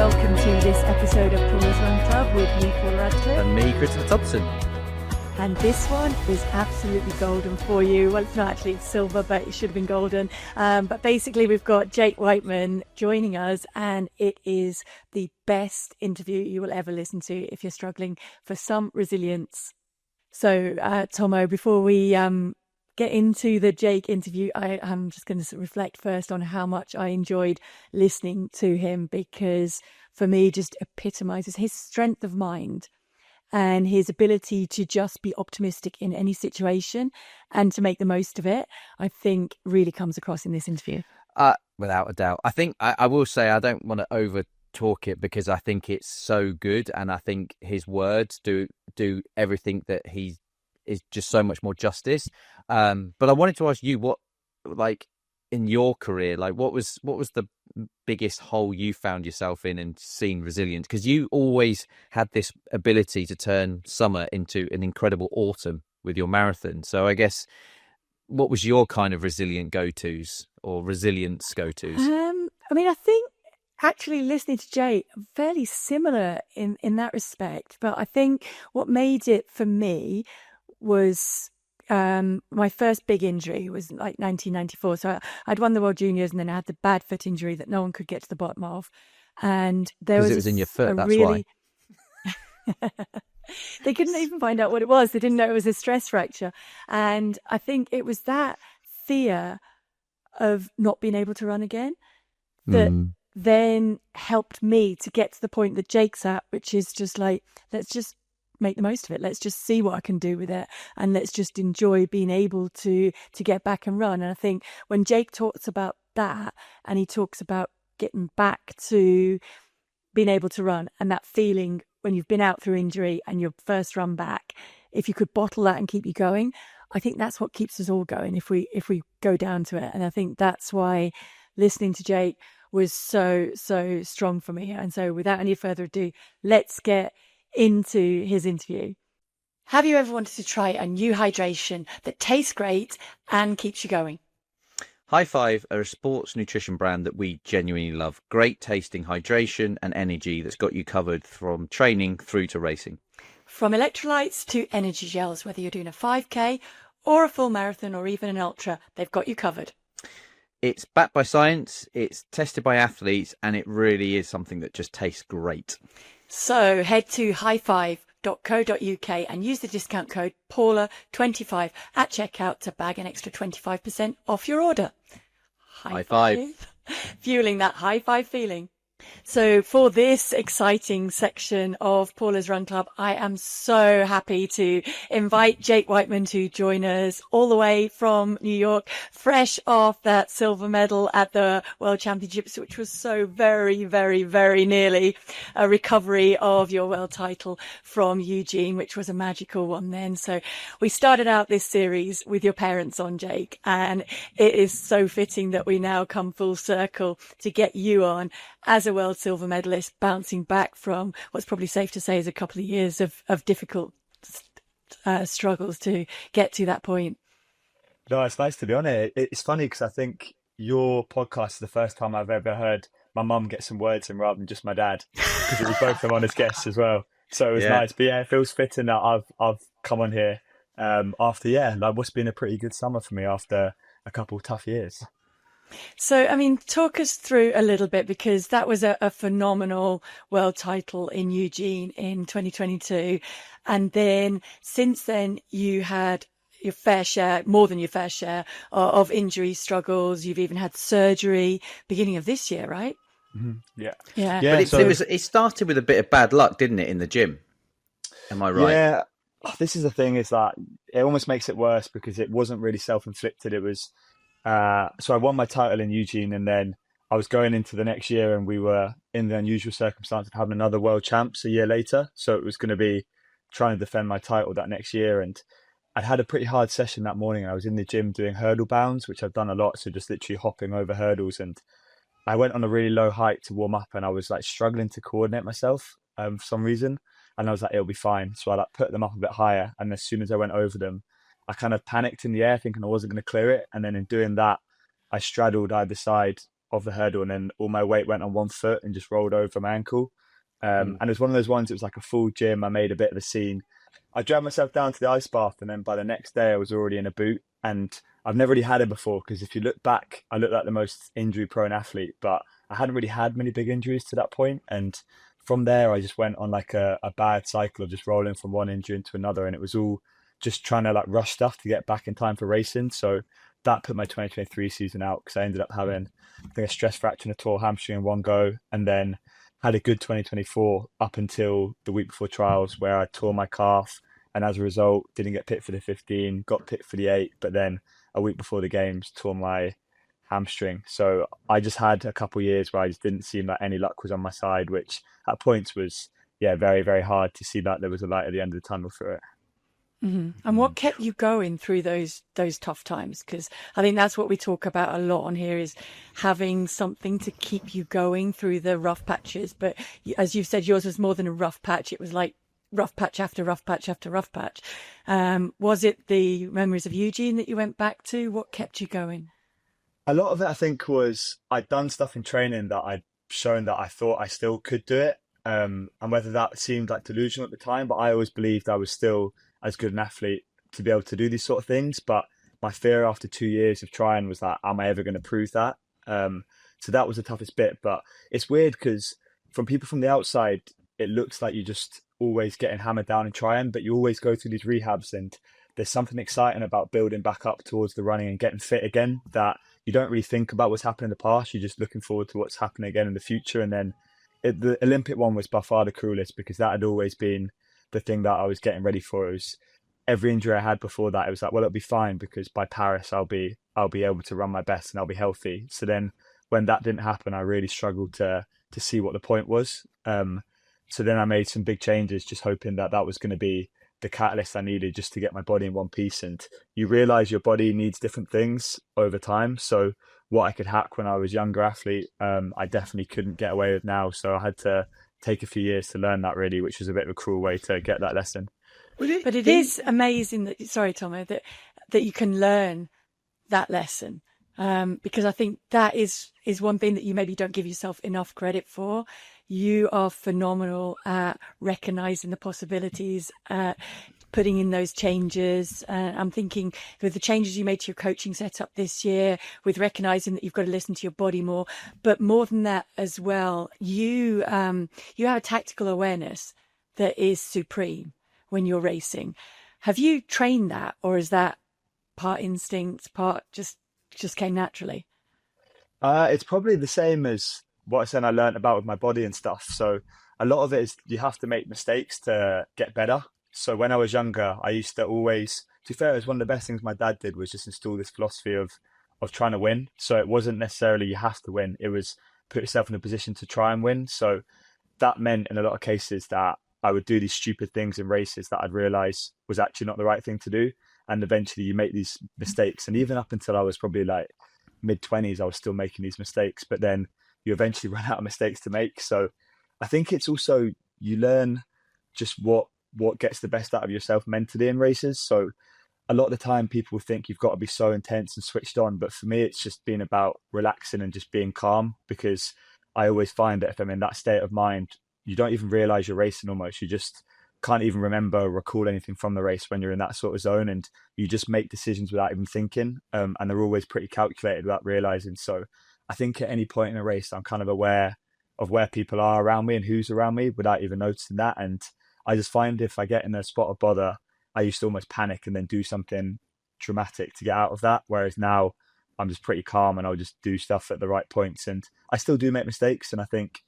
welcome to this episode of Paula's Run Club with me, Paula Radcliffe. And me, Christopher Thompson. And this one is absolutely golden for you. Well, it's not actually, it's silver, but it should have been golden. But basically, we've got Jake Wightman joining us, and it is the best interview you will ever listen to if you're struggling for some resilience. So, Thommo, before we get into the Jake interview, I'm just going to reflect first on how much I enjoyed listening to him, because for me, just epitomizes his strength of mind and his ability to just be optimistic in any situation and to make the most of it, I think really comes across in this interview. Without a doubt. I think I will say I don't want to over talk it, because I think it's so good, and I think his words do everything that he is just so much more justice. But I wanted to ask you, what, like, in your career, like what was the biggest hole you found yourself in and seen resilience? Because you always had this ability to turn summer into an incredible autumn with your marathon. So I guess, what was your kind of resilient go-tos or resilience go-tos? I mean, I think actually listening to Jay, fairly similar in that respect. But I think what made it for me was my first big injury was like 1994. So I'd won the World Juniors, and then I had the bad foot injury that no one could get to the bottom of. And there was, it was in your foot, that's why. They couldn't even find out what it was. They didn't know it was a stress fracture. And I think it was that fear of not being able to run again that then helped me to get to the point that Jake's at, which is just like, let's just make the most of it. Let's just see what I can do with it, and let's just enjoy being able to get back and run. And I think when Jake talks about that, and he talks about getting back to being able to run, and that feeling when you've been out through injury and your first run back, if you could bottle that and keep you going, I think that's what keeps us all going if we go down to it. And I think that's why listening to Jake was so strong for me. And so without any further ado, let's get into his interview. Have you ever wanted to try a new hydration that tastes great and keeps you going? High Five are a sports nutrition brand that we genuinely love. Great tasting hydration and energy that's got you covered from training through to racing. From electrolytes to energy gels, whether you're doing a 5K or a full marathon or even an ultra, they've got you covered. It's backed by science, it's tested by athletes, and it really is something that just tastes great. So head to highfive.co.uk and use the discount code Paula25 at checkout to bag an extra 25% off your order. High five. Fueling that high five feeling. So for this exciting section of Paula's Run Club, I am so happy to invite Jake Wightman to join us all the way from New York, fresh off that silver medal at the World Championships, which was so very, very, very nearly a recovery of your world title from Eugene, which was a magical one then. So we started out this series with your parents on, Jake, and it is so fitting that we now come full circle to get you on as a world silver medalist, bouncing back from what's probably safe to say is a couple of years of difficult struggles to get to that point. No, it's nice to be on it. It's funny because I think your podcast is the first time I've ever heard my mum get some words in rather than just my dad, because it was both of them on as guests as well. So it was nice. But yeah, it feels fitting that I've come on here after, like what's been a pretty good summer for me after a couple of tough years. So, I mean, talk us through a little bit, because that was a phenomenal world title in Eugene in 2022. And then since then, you had your fair share, more than your fair share of injury struggles. You've even had surgery beginning of this year, right? Mm-hmm. Yeah. But it started with a bit of bad luck, didn't it, in the gym? Am I right? Yeah. This is the thing, is that it almost makes it worse because it wasn't really self-inflicted. It was, so I won my title in Eugene, and then I was going into the next year, and we were in the unusual circumstance of having another world champs a year later. So it was going to be trying to defend my title that next year. And I'd had a pretty hard session that morning. I was in the gym doing hurdle bounds, which I've done a lot. So just literally hopping over hurdles. And I went on a really low height to warm up, and I was like struggling to coordinate myself for some reason. And I was like, it'll be fine. So I like put them up a bit higher. And as soon as I went over them, I kind of panicked in the air thinking I wasn't going to clear it. And then in doing that, I straddled either side of the hurdle, and then all my weight went on one foot and just rolled over my ankle. And it was one of those ones, it was like a full gym. I made a bit of a scene. I dragged myself down to the ice bath, and then by the next day I was already in a boot. And I've never really had it before, because if you look back, I look like the most injury prone athlete, but I hadn't really had many big injuries to that point. And from there, I just went on like a bad cycle of just rolling from one injury into another. And it was all just trying to like rush stuff to get back in time for racing. So that put my 2023 season out, because I ended up having, I think, a stress fracture and a tore hamstring in one go. And then had a good 2024 up until the week before trials, where I tore my calf. And as a result, didn't get picked for the 15, got picked for the 8. But then a week before the games, tore my hamstring. So I just had a couple of years where I just didn't seem like any luck was on my side, which at points was, yeah, very, very hard to see that there was a light at the end of the tunnel for it. Mm-hmm. And what kept you going through those tough times? Because I think that's what we talk about a lot on here, is having something to keep you going through the rough patches. But as you've said, yours was more than a rough patch. It was like rough patch after rough patch after rough patch. Was it the memories of Eugene that you went back to? What kept you going? A lot of it, I think, was I'd done stuff in training that I'd shown that I thought I still could do it. And whether that seemed like delusional at the time, but I always believed I was still as good an athlete to be able to do these sort of things. But my fear after 2 years of trying was that, am I ever going to prove that? So that was the toughest bit. But it's weird, because from people from the outside, it looks like you're just always getting hammered down and trying, but you always go through these rehabs, and there's something exciting about building back up towards the running and getting fit again, that you don't really think about what's happened in the past. You're just looking forward to what's happening again in the future. And then the Olympic one was by far the cruelest, because that had always been the thing that I was getting ready for. It was every injury I had before that, it was like, well, it'll be fine, because by Paris I'll be able to run my best and I'll be healthy. So then when that didn't happen, I really struggled to see what the point was. So then I made some big changes, just hoping that that was going to be the catalyst I needed just to get my body in one piece. And you realize your body needs different things over time. So what I could hack when I was a younger athlete, I definitely couldn't get away with now. So I had to take a few years to learn that, really, which was a bit of a cruel way to get that lesson. But it is amazing that, sorry, Thommo, that you can learn that lesson. Because I think that is one thing that you maybe don't give yourself enough credit for. You are phenomenal at recognizing the possibilities, putting in those changes. I'm thinking with the changes you made to your coaching setup this year, with recognizing that you've got to listen to your body more, but more than that as well, you have a tactical awareness that is supreme when you're racing. Have you trained that, or is that part instinct, part just came naturally? It's probably the same as what I said I learned about with my body and stuff. So a lot of it is you have to make mistakes to get better. So when I was younger, I used to always, to be fair, it was one of the best things my dad did, was just install this philosophy of trying to win. So it wasn't necessarily you have to win. It was put yourself in a position to try and win. So that meant in a lot of cases that I would do these stupid things in races that I'd realize was actually not the right thing to do. And eventually you make these mistakes. And even up until I was probably like mid-20s, I was still making these mistakes. But then you eventually run out of mistakes to make. So I think it's also, you learn just what gets the best out of yourself mentally in races. So a lot of the time people think you've got to be so intense and switched on. But for me, it's just been about relaxing and just being calm, because I always find that if I'm in that state of mind, you don't even realize you're racing almost. You just can't even remember or recall anything from the race when you're in that sort of zone, and you just make decisions without even thinking. And they're always pretty calculated without realizing. So I think at any point in a race, I'm kind of aware of where people are around me and who's around me without even noticing that. And I just find if I get in a spot of bother, I used to almost panic and then do something dramatic to get out of that. Whereas now I'm just pretty calm and I'll just do stuff at the right points. And I still do make mistakes. And I think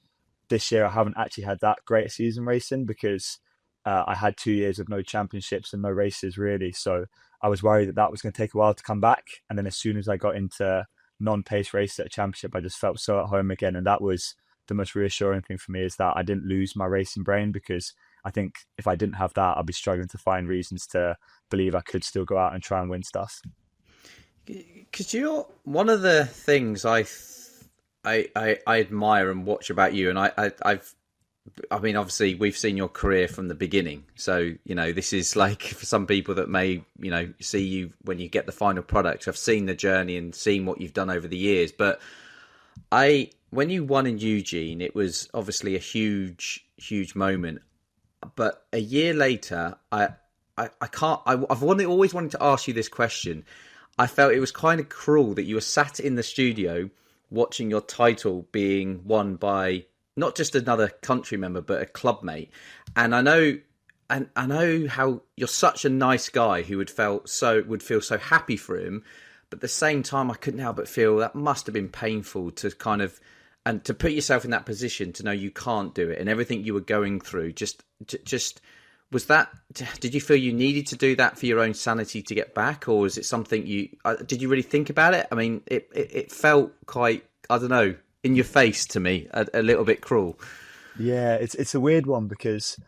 this year I haven't actually had that great a season racing, because I had 2 years of no championships and no races really. So I was worried that was going to take a while to come back. And then as soon as I got into non-pace race at a championship, I just felt so at home again. And that was the most reassuring thing for me, is that I didn't lose my racing brain, because I think if I didn't have that, I'd be struggling to find reasons to believe I could still go out and try and win stuff. Because you're one of the things I admire and watch about you, and I mean, obviously we've seen your career from the beginning. So, you know, this is like for some people that may, you know, see you when you get the final product. I've seen the journey and seen what you've done over the years. But When you won in Eugene, it was obviously a huge moment. But a year later, I can't. Always wanted to ask you this question. I felt it was kind of cruel that you were sat in the studio watching your title being won by not just another country member, but a club mate. And I know how you're such a nice guy who would feel so happy for him. But at the same time, I couldn't help but feel that must have been painful to kind of, and to put yourself in that position to know you can't do it and everything you were going through. Just was that? Did you feel you needed to do that for your own sanity to get back, or was it something did you really think about it? I mean, it felt quite, I don't know, in your face to me, a little bit cruel. Yeah, it's a weird one because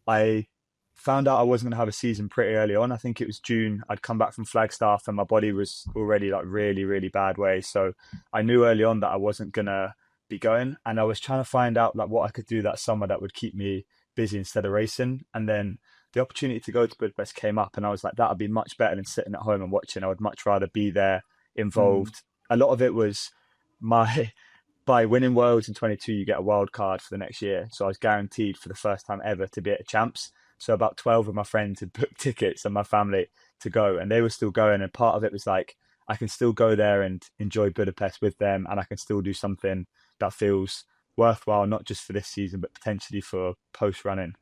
I found out I wasn't going to have a season pretty early on. I think it was June. I'd come back from Flagstaff and my body was already like really, really bad way. So I knew early on that I wasn't going to be going. And I was trying to find out like what I could do that summer that would keep me busy instead of racing. And then the opportunity to go to Budapest came up and I was like, that would be much better than sitting at home and watching. I would much rather be there involved. A lot of it was by winning Worlds in 22, you get a wild card for the next year. So I was guaranteed for the first time ever to be at a Champs. So about 12 of my friends had booked tickets and my family to go, and they were still going. And part of it was like, I can still go there and enjoy Budapest with them, and I can still do something that feels worthwhile, not just for this season, but potentially for post running.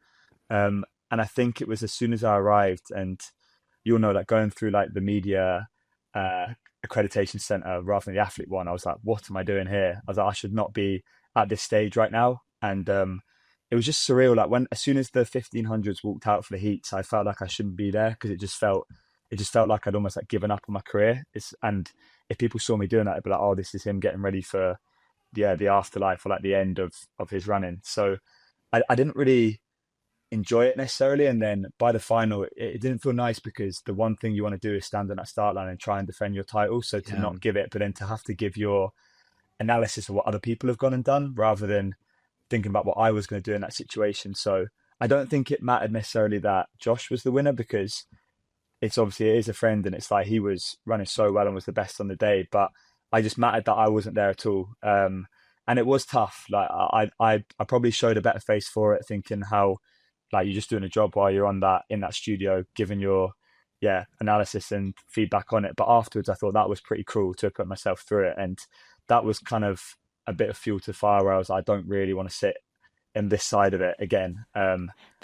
And I think it was as soon as I arrived, and you'll know that going through like the media accreditation center rather than the athlete one, I was like, what am I doing here? I was like, I should not be at this stage right now. And it was just surreal. Like as soon as the 1500s walked out for the heats, I felt like I shouldn't be there because it just felt like I'd almost like given up on my career. And if people saw me doing that, they'd be like, oh, this is him getting ready for the afterlife or like the end of his running. So I didn't really enjoy it necessarily. And then by the final, it didn't feel nice because the one thing you want to do is stand on that start line and try and defend your title. So to not give it, but then to have to give your analysis of what other people have gone and done rather than thinking about what I was going to do in that situation. So I don't think it mattered necessarily that Josh was the winner because it is a friend and it's like he was running so well and was the best on the day, but I just mattered that I wasn't there at all. And it was tough. Like I probably showed a better face for it, thinking how like you're just doing a job while you're in that studio, giving your analysis and feedback on it. But afterwards, I thought that was pretty cruel to put myself through it, and that was kind of a bit of fuel to fire where I was like, I don't really want to sit in this side of it again,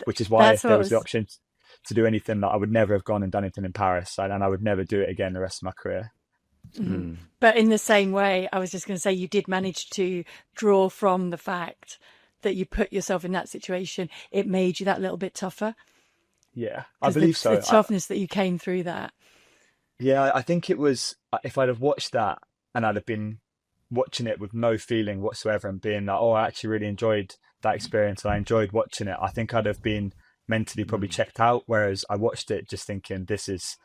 which is why if there was the option to do anything, that I would never have gone and done anything in Paris, and I would never do it again the rest of my career. Mm. But in the same way, I was just going to say, you did manage to draw from the fact that you put yourself in that situation. It made you that little bit tougher. Yeah, I believe so. The toughness that you came through that. Yeah, I think it was, if I'd have watched that and I'd have been watching it with no feeling whatsoever and being like, oh, I actually really enjoyed that experience and I enjoyed watching it, I think I'd have been mentally probably checked out. Whereas I watched it just thinking, this is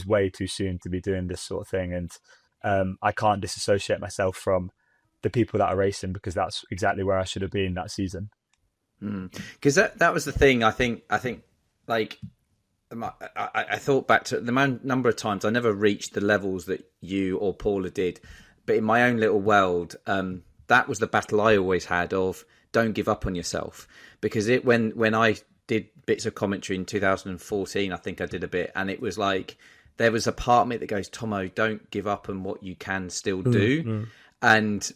way too soon to be doing this sort of thing. And I can't disassociate myself from the people that are racing because that's exactly where I should have been that season. Because that was the thing. I think like I thought back to the number of times I never reached the levels that you or Paula did, but in my own little world, that was the battle I always had of don't give up on yourself. Because when I did bits of commentary in 2014, I think I did a bit, and it was like there was a part of me that goes, Thommo, don't give up on what you can still do. And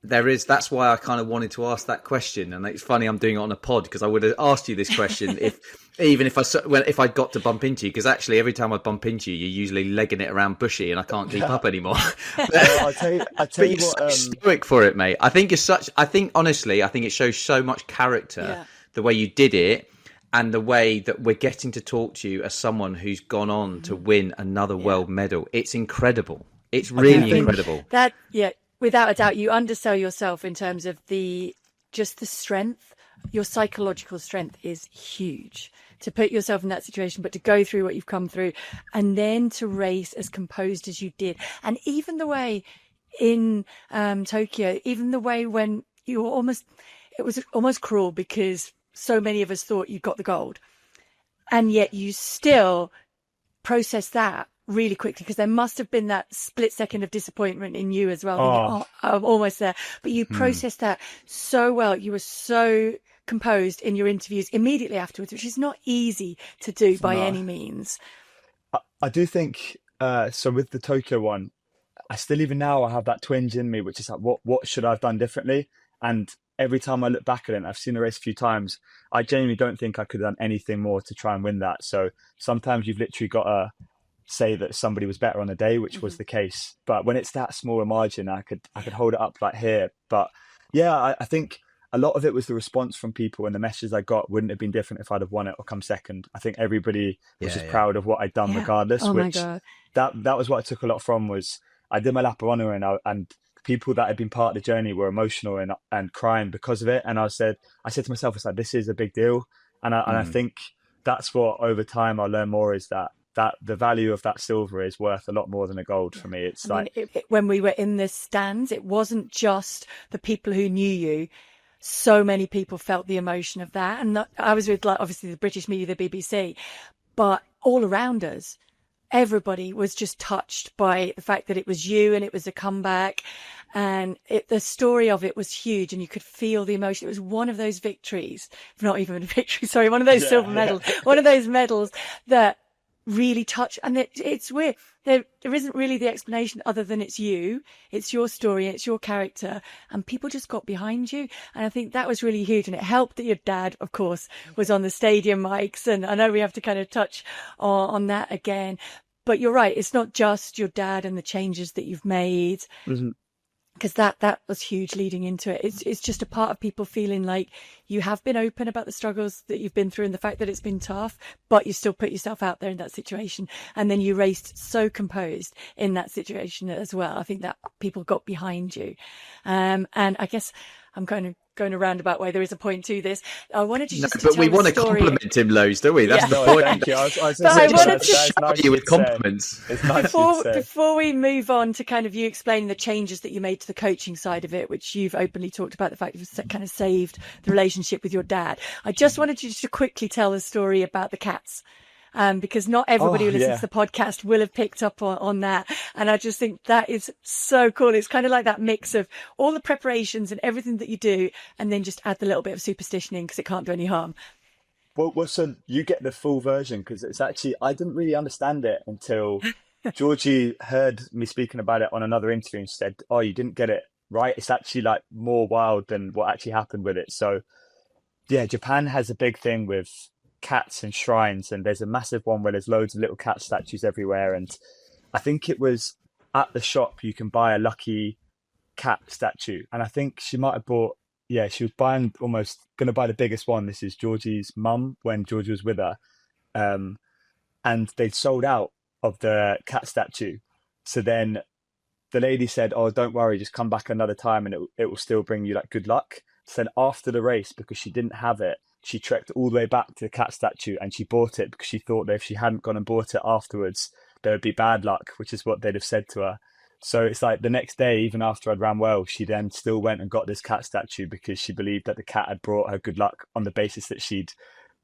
that's why I kind of wanted to ask that question. And it's funny I'm doing it on a pod because I would have asked you this question if I got to bump into you, because actually every time I bump into you, you're usually legging it around bushy and I can't keep up anymore. I'll tell you what, stoic for it, mate. I think honestly, I think it shows so much character, the way you did it and the way that we're getting to talk to you as someone who's gone on to win another world medal. It's incredible. It's really incredible. Without a doubt, you undersell yourself in terms of the strength. Your psychological strength is huge to put yourself in that situation, but to go through what you've come through and then to race as composed as you did. And even the way in Tokyo, even the way when you were it was almost cruel because so many of us thought you got the gold. And yet you still processed that really quickly, because there must have been that split second of disappointment in you as well. Thinking, I'm almost there. But you processed that so well. You were so composed in your interviews immediately afterwards, which is not easy to do by any means. I do think so. With the Tokyo one, I still, even now, I have that twinge in me, which is like, what should I have done differently? And every time I look back at it, and I've seen the race a few times, I genuinely don't think I could have done anything more to try and win that. So sometimes you've literally got to say that somebody was better on the day, which was the case. But when it's that small a margin, I could hold it up like here. But yeah, I think a lot of it was the response from people, and the messages I got wouldn't have been different if I'd have won it or come second. I think everybody was just proud of what I'd done regardless, which that was what I took a lot from. Was I did my lap of honour, and people that had been part of the journey were emotional and crying because of it. And I said to myself, it's like, this is a big deal. And I think that's what over time I'll learn more, is that the value of that silver is worth a lot more than a gold for me. It's when we were in the stands, it wasn't just the people who knew you. So many people felt the emotion of that. And I was with, like, obviously the British media, the BBC, but all around us, everybody was just touched by the fact that it was you and it was a comeback, and the story of it was huge, and you could feel the emotion. It was one of those victories, not even a victory, sorry, one of those silver medals, one of those medals that really touch. And it's weird, there isn't really the explanation other than it's you, it's your story, it's your character, and people just got behind you. And I think that was really huge, and it helped that your dad, of course, was on the stadium mics, and I know we have to kind of touch on that again, but you're right, it's not just your dad and the changes that you've made, because that was huge leading into it. It's just a part of people feeling like you have been open about the struggles that you've been through and the fact that it's been tough, but you still put yourself out there in that situation. And then you raced so composed in that situation as well. I think that people got behind you. And I guess I'm kind of going a roundabout way. There is a point to this. I wanted to just but we want to compliment him loads, don't we? That's the point. Thank you. I was wanted to shower you with compliments. It's nice before we move on to kind of you explaining the changes that you made to the coaching side of it, which you've openly talked about, the fact you've kind of saved the relationship with your dad. I just wanted you to quickly tell a story about the cats. Because not everybody who listens to the podcast will have picked up on that. And I just think that is so cool. It's kind of like that mix of all the preparations and everything that you do, and then just add the little bit of superstition in, because it can't do any harm. Well, so you get the full version, because it's actually, I didn't really understand it until Georgie heard me speaking about it on another interview and said, oh, you didn't get it right. It's actually like more wild than what actually happened with it. So yeah, Japan has a big thing with cats and shrines, and there's a massive one where there's loads of little cat statues everywhere. And I think it was at the shop you can buy a lucky cat statue, and I think she might have bought, she was buying, almost going to buy the biggest one. This is Georgie's mum when Georgie was with her, and they'd sold out of the cat statue. So then the lady said, oh, don't worry, just come back another time and it will still bring you like good luck. So then after the race, because she didn't have it, she trekked all the way back to the cat statue and she bought it, because she thought that if she hadn't gone and bought it afterwards, there would be bad luck, which is what they'd have said to her. So it's like the next day, even after I'd ran well, she then still went and got this cat statue, because she believed that the cat had brought her good luck on the basis that she'd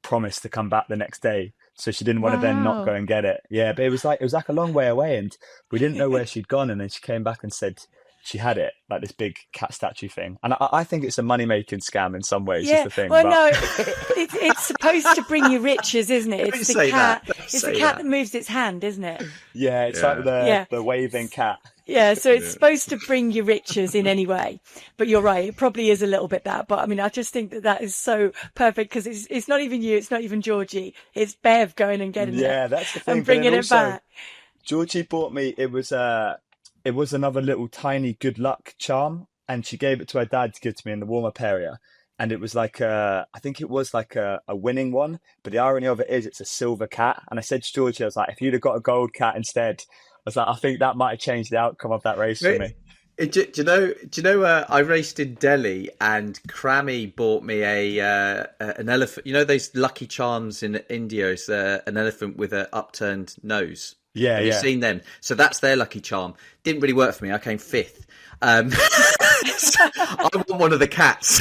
promised to come back the next day. So she didn't want to then not go and get it. Yeah, but it was like a long way away, and we didn't know where she'd gone. And then she came back and said she had it, like this big cat statue thing. And I think it's a money-making scam in some ways, is the thing. Well, no, it's supposed to bring you riches, isn't it? It's the cat. It's the cat that moves its hand, isn't it? Yeah, it's like the waving cat. Yeah, so it's supposed to bring you riches in any way. But you're right, it probably is a little bit that. But I mean, I just think that is so perfect, because it's not even you, it's not even Georgie. It's Bev going and getting it. Yeah, that's the thing. And bringing it back. Georgie bought me, it was another little tiny good luck charm, and she gave it to her dad to give to me in the warm-up area. And it was like I think it was like a winning one, but the irony of it is it's a silver cat. And I said to Georgie, I was like, if you'd have got a gold cat instead, I was like, I think that might have changed the outcome of that race for me. Do you know? I raced in Delhi, and Crammy bought me an elephant. You know those lucky charms in India? It's an elephant with an upturned nose. Yeah, Have you seen them? So that's their lucky charm. Didn't really work for me. I came fifth. I want one of the cats.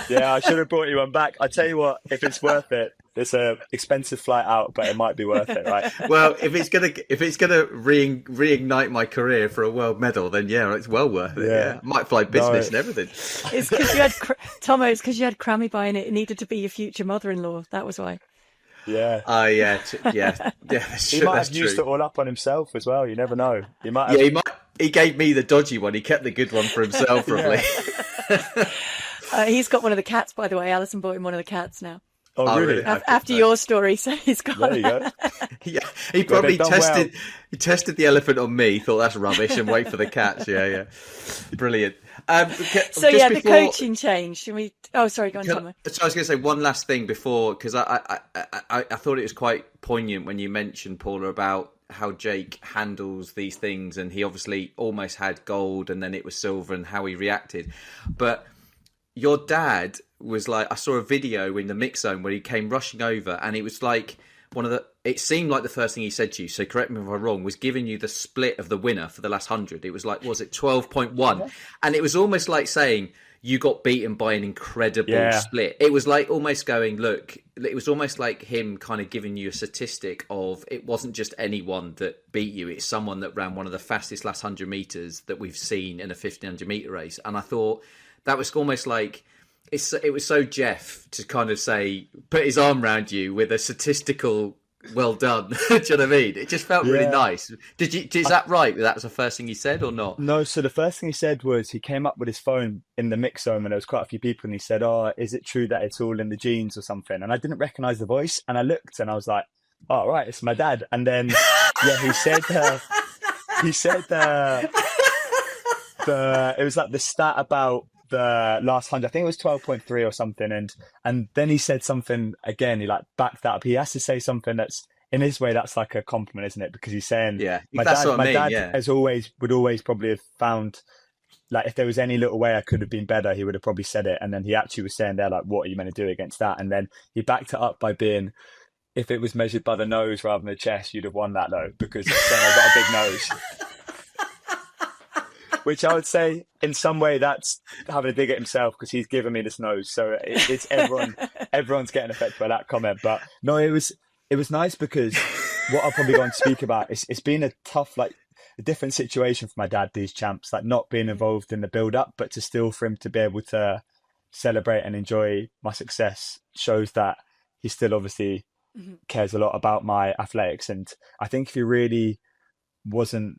Yeah, I should have brought you one back. I tell you what, if it's worth it, it's a expensive flight out, but it might be worth it, right? Well, if it's gonna reignite my career for a world medal, then yeah, it's well worth it. Yeah, I might fly business and everything. It's because you had Thommo. It's because you had Crammy buying it. It needed to be your future mother-in-law. That was why. Yeah. Yeah. He might have used it all up on himself as well. You never know. He might have... Yeah, he gave me the dodgy one. He kept the good one for himself, probably. He's got one of the cats, by the way. Alison bought him one of the cats now. Oh, really? After your story, so he's got. There you go. Yeah, he probably He tested the elephant on me. Thought that's rubbish, and wait for the cats. Yeah, brilliant. So yeah, the coaching change. Should we? Oh, sorry, go on, Thommo. So I was going to say one last thing before, because I thought it was quite poignant when you mentioned, Paula, about how Jake handles these things, and he obviously almost had gold, and then it was silver, and how he reacted. But your dad was like, I saw a video in the mix zone where he came rushing over, and it was like it seemed like the first thing he said to you, so correct me if I'm wrong, was giving you the split of the winner for the last 100. It was like, was it 12.1? And it was almost like saying, you got beaten by an incredible split. It was like almost going, look, it was almost like him kind of giving you a statistic of, it wasn't just anyone that beat you, it's someone that ran one of the fastest last 100 metres that we've seen in a 1500 metre race. And I thought that was almost like, it was so Jeff to kind of say, put his arm around you with a statistical well done. Do you know what I mean? It just felt really nice. Is that right? That was the first thing he said or not? No, so the first thing he said was he came up with his phone in the mix zone and there was quite a few people, and he said, oh, is it true that it's all in the genes or something? And I didn't recognize the voice, and I looked and I was like, oh, right, it's my dad. And then he said it was like the stat about the last 100, I think it was 12.3 or something, and then he said something again, he like backed that up. He has to say something that's, in his way, that's like a compliment, isn't it? Because he's saying, my dad would always probably have found, like, if there was any little way I could have been better, he would have probably said it. And then he actually was saying there, like, what are you meant to do against that? And then he backed it up by being, if it was measured by the nose rather than the chest, you'd have won that though, because I've got a big nose. Which I would say, in some way, that's having a dig at himself, because he's given me this nose. So it's everyone's getting affected by that comment. But no, it was nice, because what I'll probably go on to speak about is it's been a tough, like, a different situation for my dad, these champs, like not being involved in the build up, but for him to be able to celebrate and enjoy my success shows that he still obviously cares a lot about my athletics. And I think if he really wasn't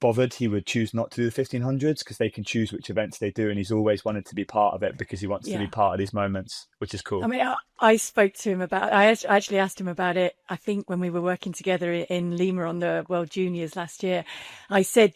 bothered, he would choose not to do the 1500s, because they can choose which events they do, and he's always wanted to be part of it because he wants to be part of these moments, which is cool. I mean, I spoke to him about, I actually asked him about it, I think when we were working together in Lima on the World Juniors last year. I said,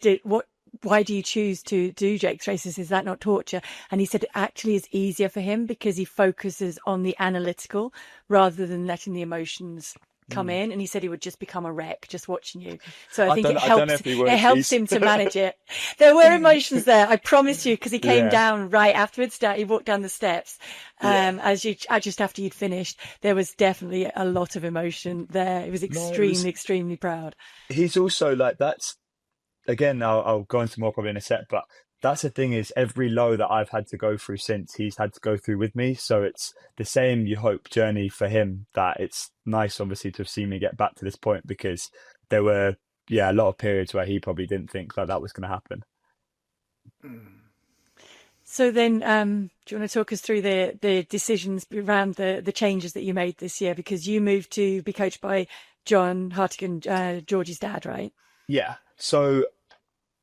why do you choose to do Jake's races? Is that not torture? And he said it actually is easier for him because he focuses on the analytical rather than letting the emotions come in. And he said he would just become a wreck just watching you. So I think it helps him to manage it. There were emotions there, I promise you, because he came down right afterwards. He walked down the steps just after you'd finished. There was definitely a lot of emotion there. He was extremely proud. He's also like, that's, again, I'll go into more probably in a sec, but that's the thing, is every low that I've had to go through since, he's had to go through with me. So it's the same, you hope, journey for him, that it's nice, obviously, to have seen me get back to this point, because there were, a lot of periods where he probably didn't think that was going to happen. So then, do you want to talk us through the decisions around the changes that you made this year? Because you moved to be coached by John Hartigan, Georgie's dad, right? Yeah. So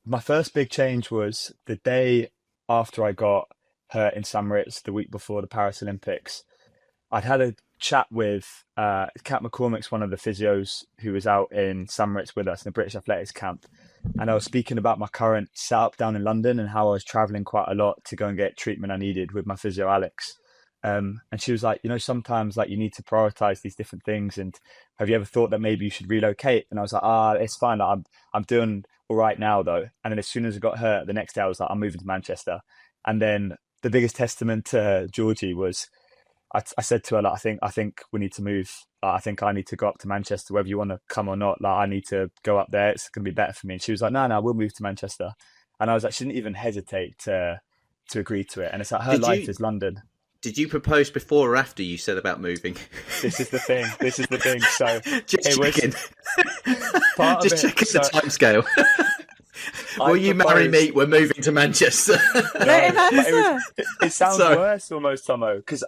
my first big change was the day after I got hurt in St. Moritz, the week before the Paris Olympics. I'd had a chat with Kat McCormick's one of the physios who was out in St. Moritz with us in the British Athletics camp. And I was speaking about my current setup down in London and how I was traveling quite a lot to go and get treatment I needed with my physio, Alex. And she was like, sometimes like you need to prioritize these different things. And have you ever thought that maybe you should relocate? And I was like, it's fine. Like, I'm doing all right now though. And then as soon as I got hurt, the next day I was like, I'm moving to Manchester. And then the biggest testament to Georgie was, I said to her, like, I think we need to move. I think I need to go up to Manchester, whether you want to come or not. Like, I need to go up there. It's going to be better for me. And she was like, no, we'll move to Manchester. And I was like, she didn't even hesitate to to agree to it. And it's like her Did life you is London. did you propose before or after you said about moving? This is the thing. So Just it was checking. part of Just it. checking So the timescale. I Will you marry proposed. me? We're moving to Manchester. Let him No, but answer. it sounds So- worse almost, Tomo, because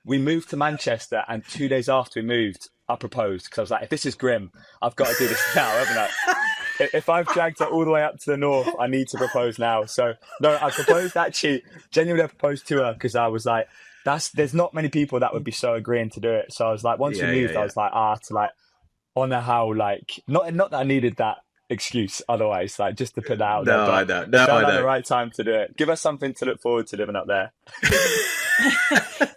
we moved to Manchester, and 2 days after we moved, I proposed because I was like, if this is grim, I've got to do this now, haven't I? If I've dragged it all the way up to the north, I need to propose now. So no, I proposed actually, genuinely I proposed to her because I was like, there's not many people that would be so agreeing to do it. So I was like, once we moved, I was like, to like honor how like not that I needed that excuse otherwise, like just to put that out there. No, I But know. it No, felt I like the know. right time to do it. Give us something to look forward to living up there.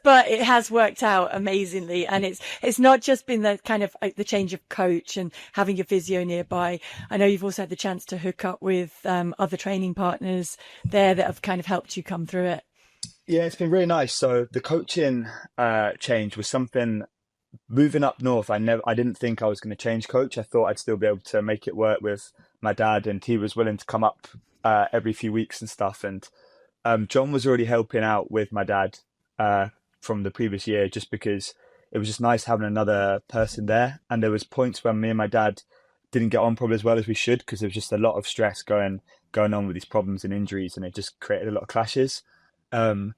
But it has worked out amazingly, and it's not just been the kind of like the change of coach and having your physio nearby. I know you've also had the chance to hook up with other training partners there that have kind of helped you come through it. Yeah, it's been really nice. So the coaching change was something. Moving up north, I didn't think I was going to change coach. I thought I'd still be able to make it work with my dad, and he was willing to come up every few weeks and stuff. And John was already helping out with my dad from the previous year, just because it was just nice having another person there. And there was points when me and my dad didn't get on probably as well as we should, because there was just a lot of stress going on with these problems and injuries, and it just created a lot of clashes. The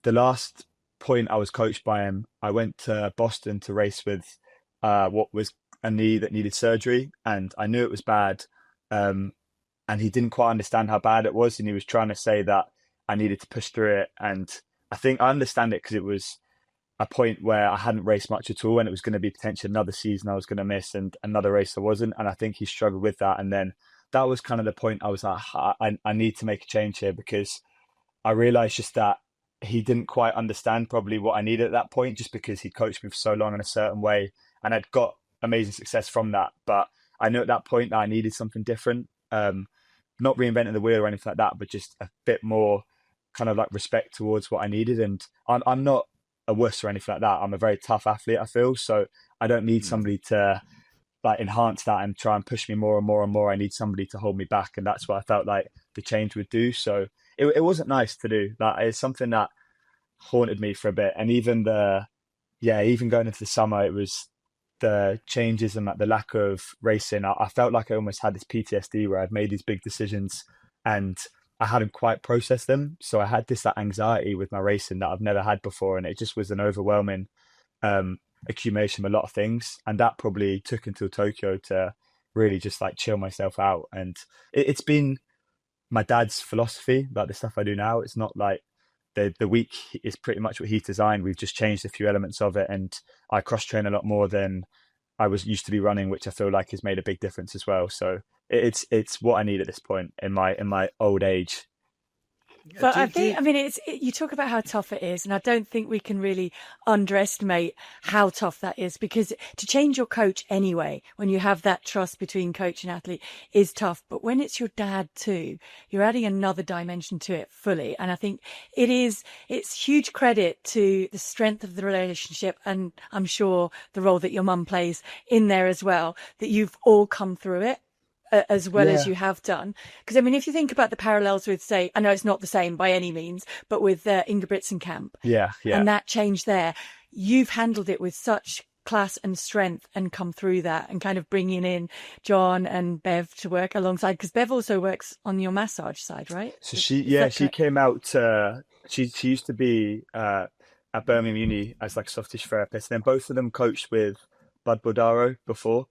last point I was coached by him, I went to Boston to race with what was a knee that needed surgery, and I knew it was bad. And he didn't quite understand how bad it was, and he was trying to say that I needed to push through it. And I think I understand it because it was a point where I hadn't raced much at all, and it was going to be potentially another season I was going to miss and another race I wasn't. And I think he struggled with that. And then that was kind of the point I was like, I need to make a change here, because I realized just that he didn't quite understand probably what I needed at that point, just because he'd coached me for so long in a certain way, and I'd got amazing success from that. But I knew at that point that I needed something different, not reinventing the wheel or anything like that, but just a bit more kind of like respect towards what I needed. And I'm not a wuss or anything like that. I'm a very tough athlete, I feel. So I don't need somebody to like enhance that and try and push me more and more and more. I need somebody to hold me back, and that's what I felt like the change would do. So it wasn't nice to do. That is something that haunted me for a bit. And even even going into the summer, it was the changes and like the lack of racing. I felt like I almost had this PTSD where I'd made these big decisions and I hadn't quite processed them. So I had this like anxiety with my racing that I've never had before, and it just was an overwhelming accumulation of a lot of things. And that probably took until Tokyo to really just like chill myself out. And it's been my dad's philosophy, like the stuff I do now. It's not like the week is pretty much what he designed. We've just changed a few elements of it, and I cross train a lot more than I was used to be running, which I feel like has made a big difference as well. So it's what I need at this point in my old age. But I mean, you talk about how tough it is, and I don't think we can really underestimate how tough that is, because to change your coach anyway, when you have that trust between coach and athlete, is tough. But when it's your dad too, you're adding another dimension to it fully. And I think it's huge credit to the strength of the relationship, and I'm sure the role that your mum plays in there as well, that you've all come through it as well as you have done. Because I mean, if you think about the parallels with, say, I know it's not the same by any means, but with Ingebrigtsen-Kamp, and that change there, you've handled it with such class and strength and come through that, and kind of bringing in John and Bev to work alongside, because Bev also works on your massage side, right? So she came out. She used to be at Birmingham Uni as like a soft tissue therapist, and then both of them coached with Bud Bordaro before.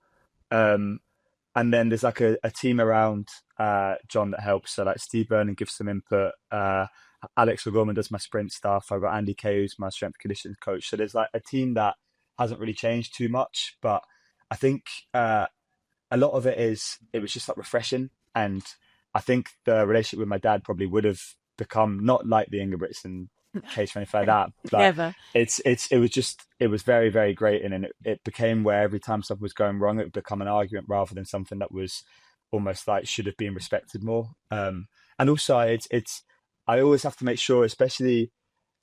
And then there's like a team around John that helps. So like Steve Vernon gives some input. Alex O'Gorman does my sprint stuff. I've got Andy Kay, who's my strength and conditioning coach. So there's like a team that hasn't really changed too much. But I think a lot of it was just like refreshing. And I think the relationship with my dad probably would have become not like the Ingebrigtsen case or anything like that. But Never. It was very, very great. And it became where every time something was going wrong, it would become an argument rather than something that was almost like should have been respected more. And also I always have to make sure, especially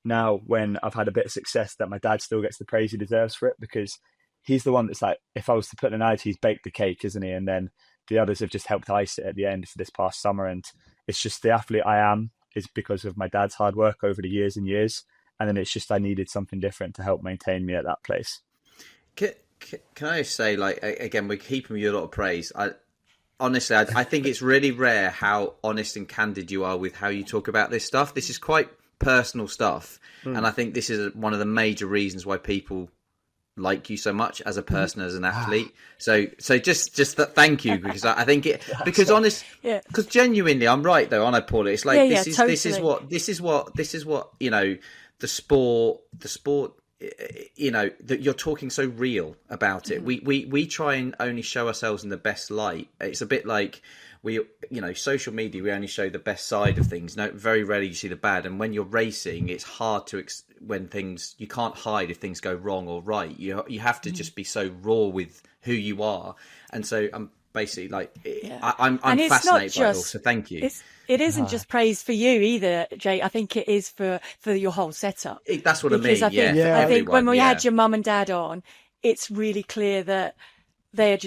now when I've had a bit of success, that my dad still gets the praise he deserves for it, because he's the one that's like, if I was to put an analogy, he's baked the cake, isn't he? And then the others have just helped ice it at the end for this past summer. And it's just the athlete I am is because of my dad's hard work over the years and years. And then it's just I needed something different to help maintain me at that place. Can I say, like, again, we're keeping you a lot of praise. Honestly, I think it's really rare how honest and candid you are with how you talk about this stuff. This is quite personal stuff. And I think this is one of the major reasons why people like you so much as a person, as an athlete. So just thank you, because I think it, because because genuinely, I'm right though, aren't I, Paula? It's like, totally. this is what, you know, the sport, you know, that you're talking so real about it. We try and only show ourselves in the best light. It's a bit like social media, we only show the best side of things. No, very rarely you see the bad. And when you're racing, it's hard to when things, you can't hide if things go wrong or right. You have to just be so raw with who you are. And so I'm basically like, I'm fascinated by it all. So thank you. It isn't just praise for you either, Jake. I think it is for your whole setup. That's what I mean. I think when we had your mum and dad on, it's really clear that they're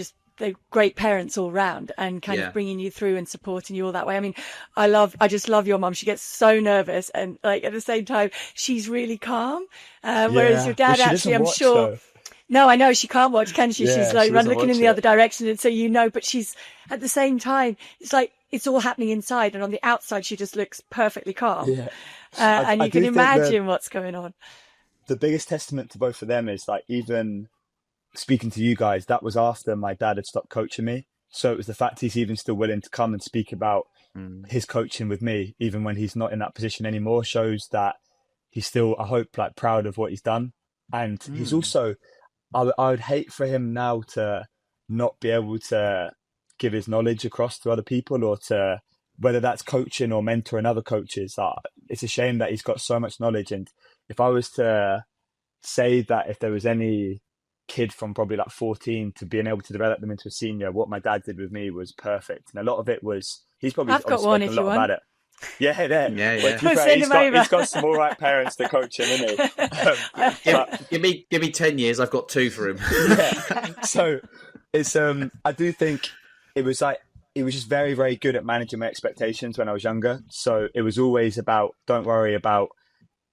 great parents all round, and kind of bringing you through and supporting you all that way. I mean, I just love your mum. She gets so nervous, and like at the same time, she's really calm. Whereas your dad, actually, I'm sure. Though. No, I know she can't watch, can she? She's like looking in the other direction, and so but she's at the same time. It's like it's all happening inside, and on the outside, she just looks perfectly calm. Yeah. And you can imagine what's going on. The biggest testament to both of them is like, even speaking to you guys, that was after my dad had stopped coaching me. So it was the fact he's even still willing to come and speak about his coaching with me, even when he's not in that position anymore, shows that he's still, I hope, like proud of what he's done. And he's also, I would hate for him now to not be able to give his knowledge across to other people, or to, whether that's coaching or mentoring other coaches. It's a shame that he's got so much knowledge. And if I was to say that if there was any kid from probably like 14 to being able to develop them into a senior, what my dad did with me was perfect. And a lot of it was, he's probably got one if you want. About it. Yeah, there. Yeah. He's got some all right parents to coach him, isn't he? Give me 10 years, I've got 2 for him. So it's I do think it was like, he was just very, very good at managing my expectations when I was younger. So it was always about, don't worry about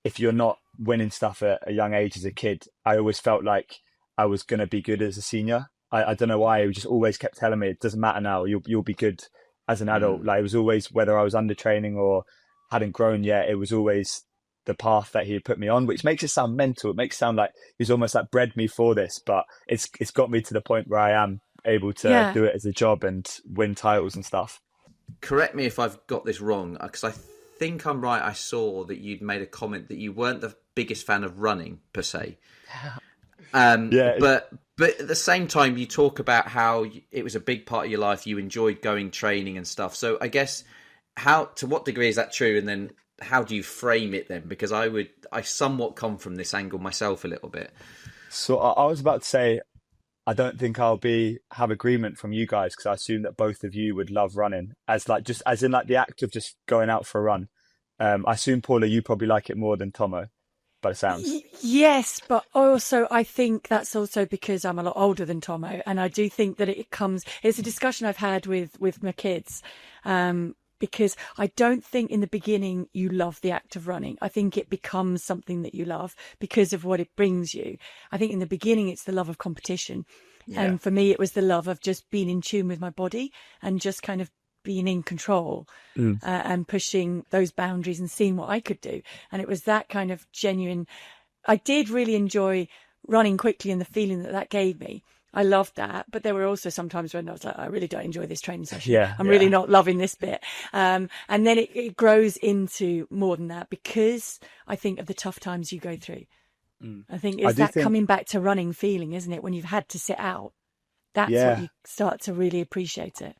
if you're not winning stuff at a young age as a kid. I always felt like I was going to be good as a senior. I don't know why. He just always kept telling me, it doesn't matter now, you'll be good as an adult. Like, it was always, whether I was under training or hadn't grown yet, it was always the path that he had put me on, which makes it sound mental. It makes it sound like he's almost like bred me for this, but it's got me to the point where I am able to do it as a job and win titles and stuff. Correct me if I've got this wrong, because I think I'm right. I saw that you'd made a comment that you weren't the biggest fan of running per se. But at the same time, you talk about how it was a big part of your life. You enjoyed going training and stuff. So I guess to what degree is that true? And then how do you frame it then? Because I somewhat come from this angle myself a little bit. So I was about to say, I don't think I'll have agreement from you guys, because I assume that both of you would love running as in the act of just going out for a run. I assume, Paula, you probably like it more than Thommo, by the sounds. Yes, but also I think that's also because I'm a lot older than Thommo, and I do think that it's a discussion I've had with my kids, because I don't think in the beginning you love the act of running. I think it becomes something that you love because of what it brings you. I think in the beginning it's the love of competition. Yeah. And for me, it was the love of just being in tune with my body and just kind of being in control and pushing those boundaries and seeing what I could do. And it was that kind of genuine, I did really enjoy running quickly and the feeling that gave me. I loved that, but there were also sometimes when I was like, I really don't enjoy this training session. I'm really not loving this bit. And then it grows into more than that, because I think of the tough times you go through. I think coming back to running feeling, isn't it? When you've had to sit out, that's what you start to really appreciate it.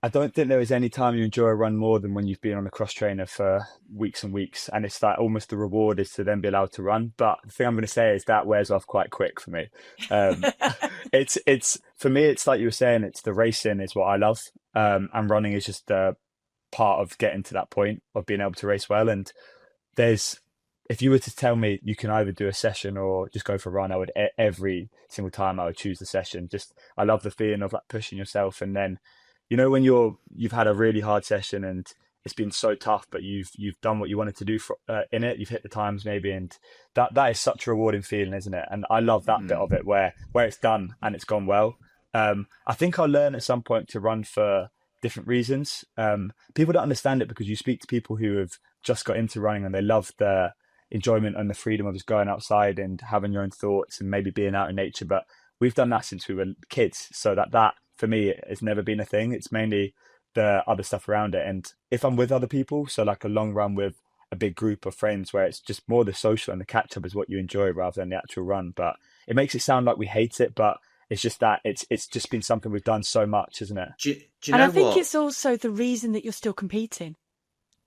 I don't think there is any time you enjoy a run more than when you've been on a cross trainer for weeks and weeks, and it's like almost the reward is to then be allowed to run. But the thing I'm going to say is that wears off quite quick for me. It's for me, it's like you were saying, it's the racing is what I love, and running is just a part of getting to that point of being able to race well. And if you were to tell me you can either do a session or just go for a run, I would every single time I would choose the session. Just I love the feeling of like pushing yourself, and then when you've had a really hard session and it's been so tough, but you've done what you wanted to do in it. You've hit the times maybe, and that is such a rewarding feeling, isn't it? And I love that bit of it where it's done and it's gone well. I think I'll learn at some point to run for different reasons. People don't understand it because you speak to people who have just got into running and they love the enjoyment and the freedom of just going outside and having your own thoughts and maybe being out in nature. But we've done that since we were kids, so that for me has never been a thing. It's mainly the other stuff around it. And if I'm with other people, so like a long run with a big group of friends where it's just more the social and the catch up is what you enjoy rather than the actual run. But it makes it sound like we hate it, but it's just that it's just been something we've done so much, isn't it? Do you and know I think what? it's also the reason that you're still competing,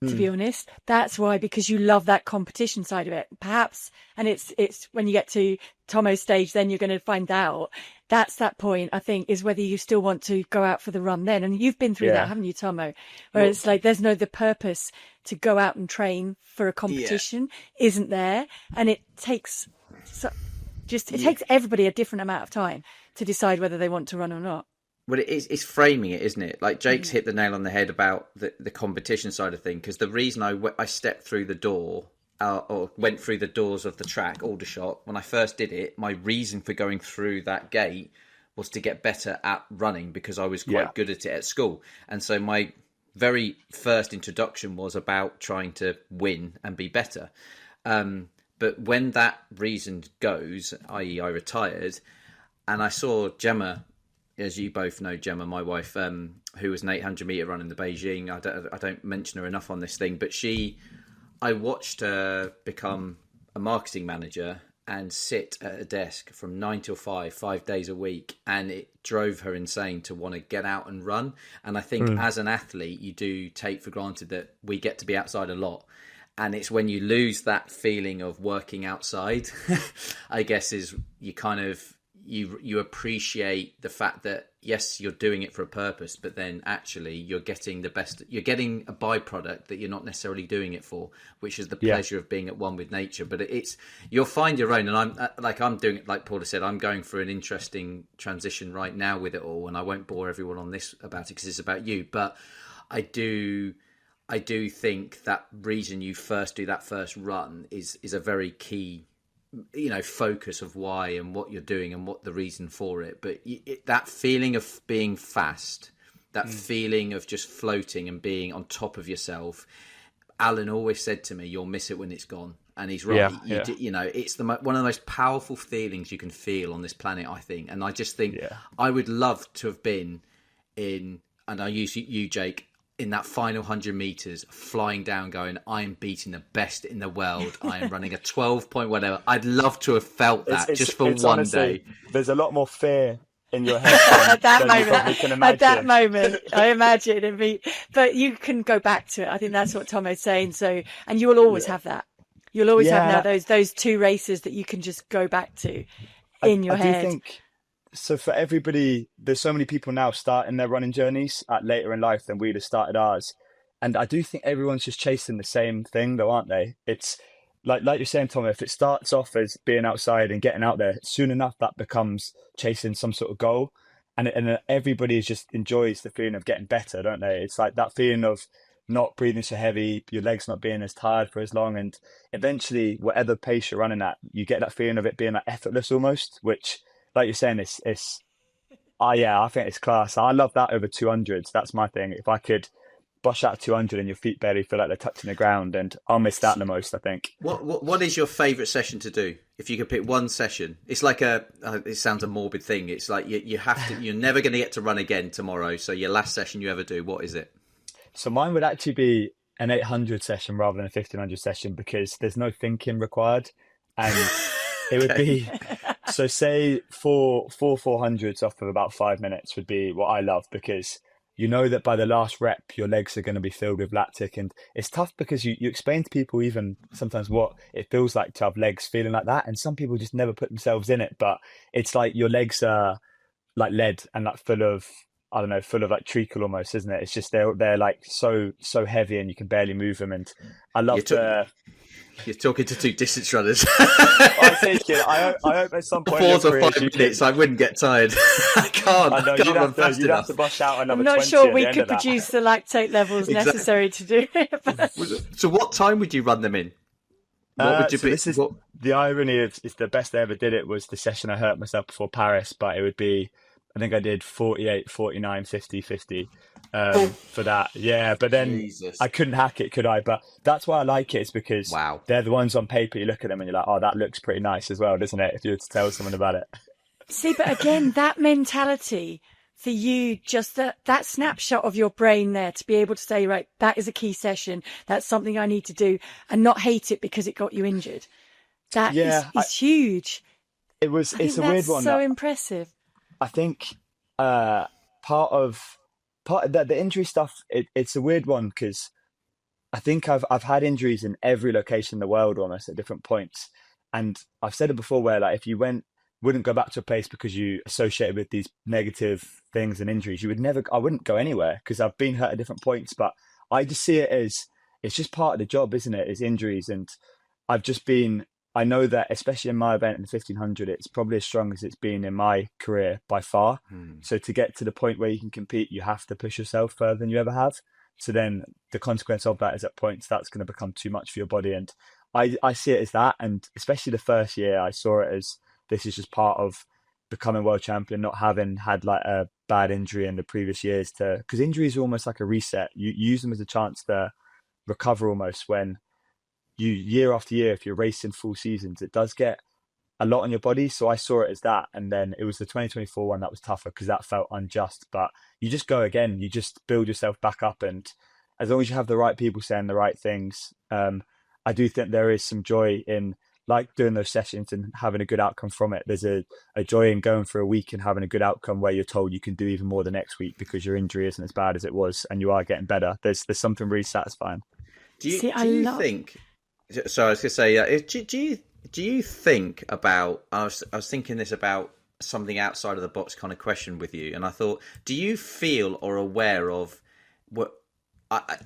to be honest. That's why, because you love that competition side of it. Perhaps, and it's when you get to Thommo's stage, then you're going to find out. That's that point, I think, is whether you still want to go out for the run then. And you've been through that, haven't you, Thommo? Where it's like there's the purpose to go out and train for a competition isn't there. And it takes takes everybody a different amount of time to decide whether they want to run or not. Well, it's framing it, isn't it? Like Jake's hit the nail on the head about the competition side of thing, because the reason I stepped through the door or went through the doors of the track, Aldershot, when I first did it, my reason for going through that gate was to get better at running because I was quite good at it at school. And so my very first introduction was about trying to win and be better. But when that reason goes, i.e. I retired, and I saw Gemma, as you both know, Gemma, my wife, who was an 800 meter run in the Beijing. I don't mention her enough on this thing, but I watched her become a marketing manager and sit at a desk from 9 till 5 days a week. And it drove her insane to want to get out and run. And I think as an athlete, you do take for granted that we get to be outside a lot. And it's when you lose that feeling of working outside, I guess, is you kind of, you appreciate the fact that yes, you're doing it for a purpose, but then actually you're getting a byproduct that you're not necessarily doing it for, which is the pleasure of being at one with nature. But you'll find your own. And I'm doing it, like Paula said, I'm going through an interesting transition right now with it all, and I won't bore everyone on this about it because it's about you. But I do think that reason you first do that first run is a very key, focus of why and what you're doing and what the reason for it. But that feeling of being fast, that feeling of just floating and being on top of yourself. Alan always said to me, "You'll miss it when it's gone," and he's right. It's one of the most powerful feelings you can feel on this planet, I think. And I just think I would love to have been in, and I use you, Jake, in that final 100 meters, flying down, going, I'm beating the best in the world. I am running a 12 point whatever. I'd love to have felt that just for one honestly, day. There's a lot more fear in your head at that than moment. you probably can imagine. At that moment, I imagine it'd be, but you can go back to it. I think that's what Thommo's saying. So, and you will always have that. You'll always have now those two races that you can just go back to in your head. I do think. So for everybody, there's so many people now starting their running journeys at later in life than we'd have started ours. And I do think everyone's just chasing the same thing though, aren't they? It's like you're saying, Tom, if it starts off as being outside and getting out there, soon enough that becomes chasing some sort of goal. And everybody just enjoys the feeling of getting better, don't they? It's like that feeling of not breathing so heavy, your legs not being as tired for as long. And eventually, whatever pace you're running at, you get that feeling of it being like effortless almost, which, like you're saying, I think it's class. I love that over 200s. That's my thing. If I could bush out 200 and your feet barely feel like they're touching the ground, and I'll miss that the most, I think. What is your favourite session to do? If you could pick one session, it's like it sounds a morbid thing. It's like you have to, you're never going to get to run again tomorrow. So your last session you ever do, what is it? So mine would actually be an 800 session rather than a 1500 session because there's no thinking required. And it would be, so say four 400s off of about 5 minutes would be what I love, because you know that by the last rep, your legs are going to be filled with lactic. And it's tough because you explain to people even sometimes what it feels like to have legs feeling like that. And some people just never put themselves in it, but it's like your legs are like lead and like full of like treacle almost, isn't it? It's just they're like so heavy and you can barely move them. And I love You're talking to two distance runners. I'm thinking, I hope at some point in 4 your to careers 5 you minutes, I wouldn't get tired. I can't. I know I can't you'd run have fast enough. to bust out another I'm not 20 sure at we the end could of that. produce the lactate levels Exactly. necessary to do it. But So, what time would you run them in? What would you So be? this is What, the irony of is the best I ever did it was the session I hurt myself before Paris, but it would be, I think I did 48, 49, 50, 50 for that. Yeah, but then Jesus. I couldn't hack it, could I? But that's why I like it, is because Wow. they're the ones on paper, you look at them and you're like, oh, that looks pretty nice as well, doesn't it? If you were to tell someone about it. see, but again, that mentality for you, just that snapshot of your brain there to be able to say, right, that is a key session. That's something I need to do, and not hate it because it got you injured. That Yeah, is huge. it's I a think weird that's one. so impressive. I think part of the injury stuff, it's a weird one because I think I've had injuries in every location in the world almost at different points, and I've said it before where like if you wouldn't go back to a place because you associated with these negative things and injuries, I wouldn't go anywhere because I've been hurt at different points. But I just see it as it's just part of the job, isn't it? It's injuries, and I've just been. I know that especially in my event in the 1500, it's probably as strong as it's been in my career by far. So to get to the point where you can compete, you have to push yourself further than you ever have. So then the consequence of that is at points that's going to become too much for your body. And I see it as that. And especially the first year, I saw it as this is just part of becoming world champion, not having had like a bad injury in the previous years because injuries are almost like a reset. You use them as a chance to recover almost when you year after year, if you're racing full seasons, it does get a lot on your body. So I saw it as that. And then it was the 2024 one that was tougher because that felt unjust. But you just go again, you just build yourself back up. And as long as you have the right people saying the right things, I do think there is some joy in like doing those sessions and having a good outcome from it. There's a joy in going for a week and having a good outcome where you're told you can do even more the next week because your injury isn't as bad as it was and you are getting better. There's something really satisfying. Do you think? So I was going to say, do you think about? I was thinking this about something outside of the box kind of question with you, and I thought, do you feel or aware of what?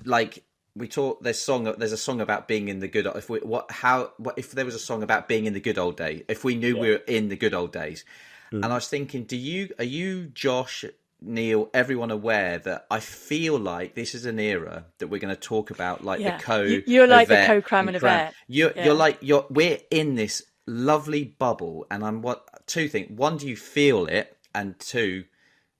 Like we talk. There's a song about being in the good. If there was a song about being in the good old days? If we knew we were in the good old days, and I was thinking, are you, Josh, Neil, everyone aware that I feel like this is an era that we're going to talk about, like the co. You're like the co-cram and Yvette. We're in this lovely bubble, and I'm two things. One, do you feel it? And two,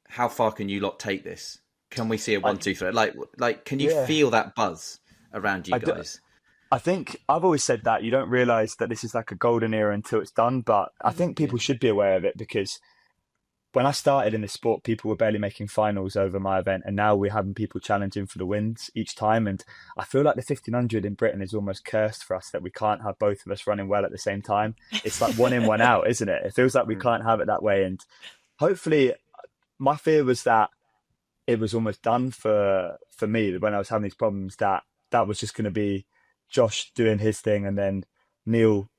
how far can you lot take this? Can we see a 1, 2, 3? Like, can you feel that buzz around you guys? I think I've always said that you don't realize that this is like a golden era until it's done, but I think people should be aware of it because when I started in this sport, people were barely making finals over my event, and now we're having people challenging for the wins each time. And I feel like the 1500 in Britain is almost cursed for us that we can't have both of us running well at the same time. It's like one in, one out, isn't it? It feels like we can't have it that way. And hopefully, my fear was that it was almost done for me when I was having these problems, that was just going to be Josh doing his thing and then Neil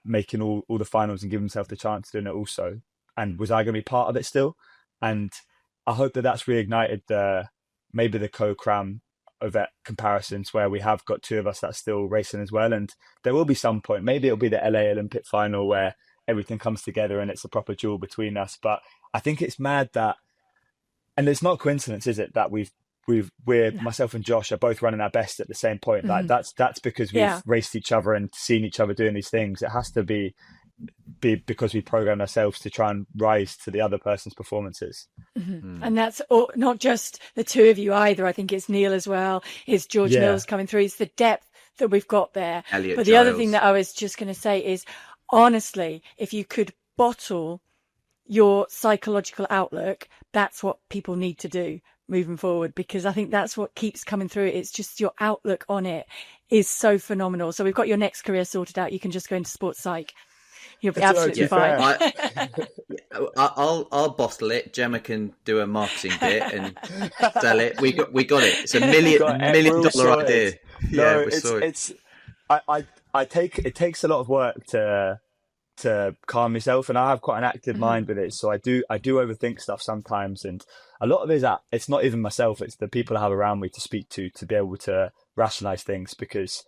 making all the finals and giving himself the chance of doing it also. And was I going to be part of it still? And I hope that that's reignited maybe the co-cram event comparisons where we have got two of us that's still racing as well. And there will be some point, maybe it'll be the LA Olympic final where everything comes together and it's a proper duel between us. But I think it's mad that, and it's not coincidence, is it, that myself and Josh are both running our best at the same point. Like that's because we've raced each other and seen each other doing these things. It has to be because we programmed ourselves to try and rise to the other person's performances. And that's not just the two of you either. I think it's Neil as well. It's George Mills coming through. It's the depth that we've got there. Elliot but the Giles. other thing that I was just going to say is, honestly, if you could bottle your psychological outlook, that's what people need to do moving forward, because I think that's what keeps coming through. It's just your outlook on it is so phenomenal. So we've got your next career sorted out. You can just go into sports psych. You'll be absolutely fine. I'll bottle it. Gemma can do a marketing bit and sell it. We got it. It's a million dollar idea. No, it takes a lot of work to calm myself, and I have quite an active mind with it. So I do overthink stuff sometimes, and a lot of it is that it's not even myself; it's the people I have around me to speak to be able to rationalize things, because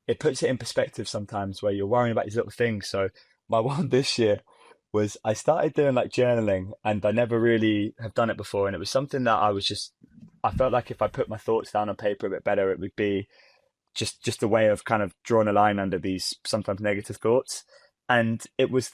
it puts it in perspective sometimes where you're worrying about these little things. So my one this year was I started doing like journaling, and I never really have done it before. And it was something that I felt like if I put my thoughts down on paper a bit better, it would be just a way of kind of drawing a line under these sometimes negative thoughts. And it was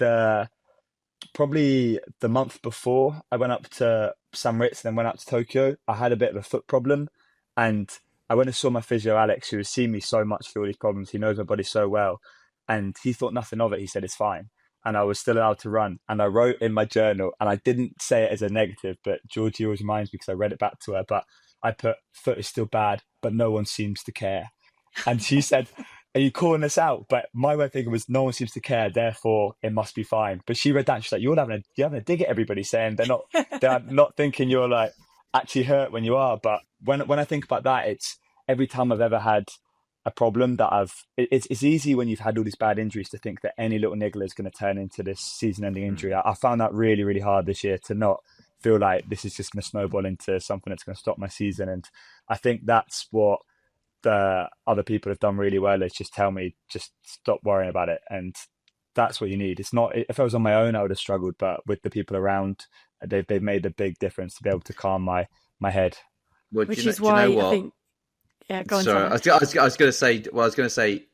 probably the month before I went up to San Ritz and then went out to Tokyo. I had a bit of a foot problem, and I went and saw my physio Alex, who has seen me so much for all these problems. He knows my body so well, and he thought nothing of it. He said it's fine, and I was still allowed to run. And I wrote in my journal, and I didn't say it as a negative, but Georgie always reminds me because I read it back to her. But I put, foot is still bad, but no one seems to care. And she said, are you calling us out? But my way of thinking was, no one seems to care, therefore it must be fine. But she read that and she's like, you're having a dig at everybody, saying they're not thinking you're like actually hurt when you are. But when I think about that, it's every time I've ever had a problem that it's easy when you've had all these bad injuries to think that any little niggle is going to turn into this season-ending injury. I found that really, really hard this year, to not feel like this is just going to snowball into something that's going to stop my season. And I think that's what the other people have done really well, is just tell me, just stop worrying about it. And that's what you need. It's not, if I was on my own, I would have struggled, but with the people around, they've made a big difference to be able to calm my head. Well, Which is why I think, go on. Sorry, I was going to say,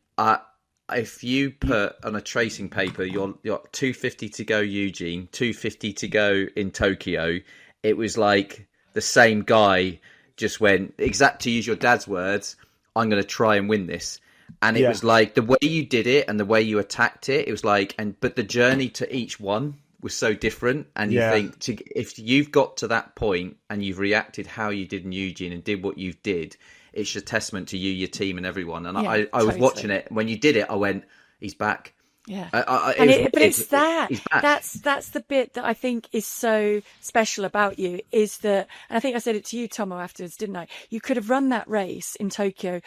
if you put on a tracing paper, you're 250 to go Eugene, 250 to go in Tokyo, it was like the same guy just went, to use your dad's words, I'm going to try and win this. And it was like the way you did it and the way you attacked it, it was like, but the journey to each one was so different. And you think, if you've got to that point and you've reacted how you did in Eugene and did what you did, it's a testament to you, your team and everyone. And I was watching it. When you did it, I went, he's back. Yeah. He's back. That's the bit that I think is so special about you, is that, and I think I said it to you, Thommo, afterwards, didn't I? You could have run that race in Tokyo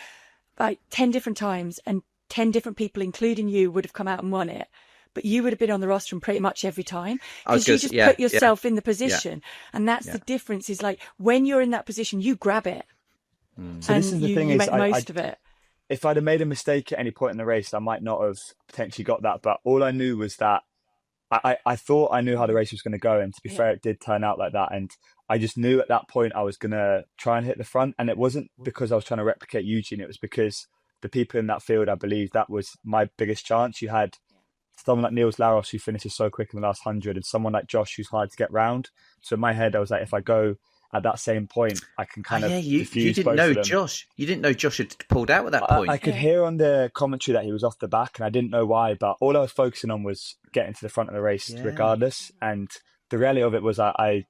like 10 different times, and 10 different people, including you, would have come out and won it. But you would have been on the rostrum pretty much every time, because you just put yourself in the position. And that's the difference, is like when you're in that position, you grab it. So this is the thing, you is make most of it. If I'd have made a mistake at any point in the race, I might not have potentially got that. But all I knew was that I thought I knew how the race was going to go. And to be fair, it did turn out like that. And I just knew at that point I was going to try and hit the front. And it wasn't because I was trying to replicate Eugene. It was because the people in that field, I believe that was my biggest chance. You had someone like Niels Laros, who finishes so quick in the last 100, and someone like Josh, who's hard to get round. So in my head, I was like, if I go at that same point, I can kind of diffuse you didn't both know of them. Josh. You didn't know Josh had pulled out at that point. I could hear on the commentary that he was off the back, and I didn't know why, but all I was focusing on was getting to the front of the race regardless. And the reality of it was the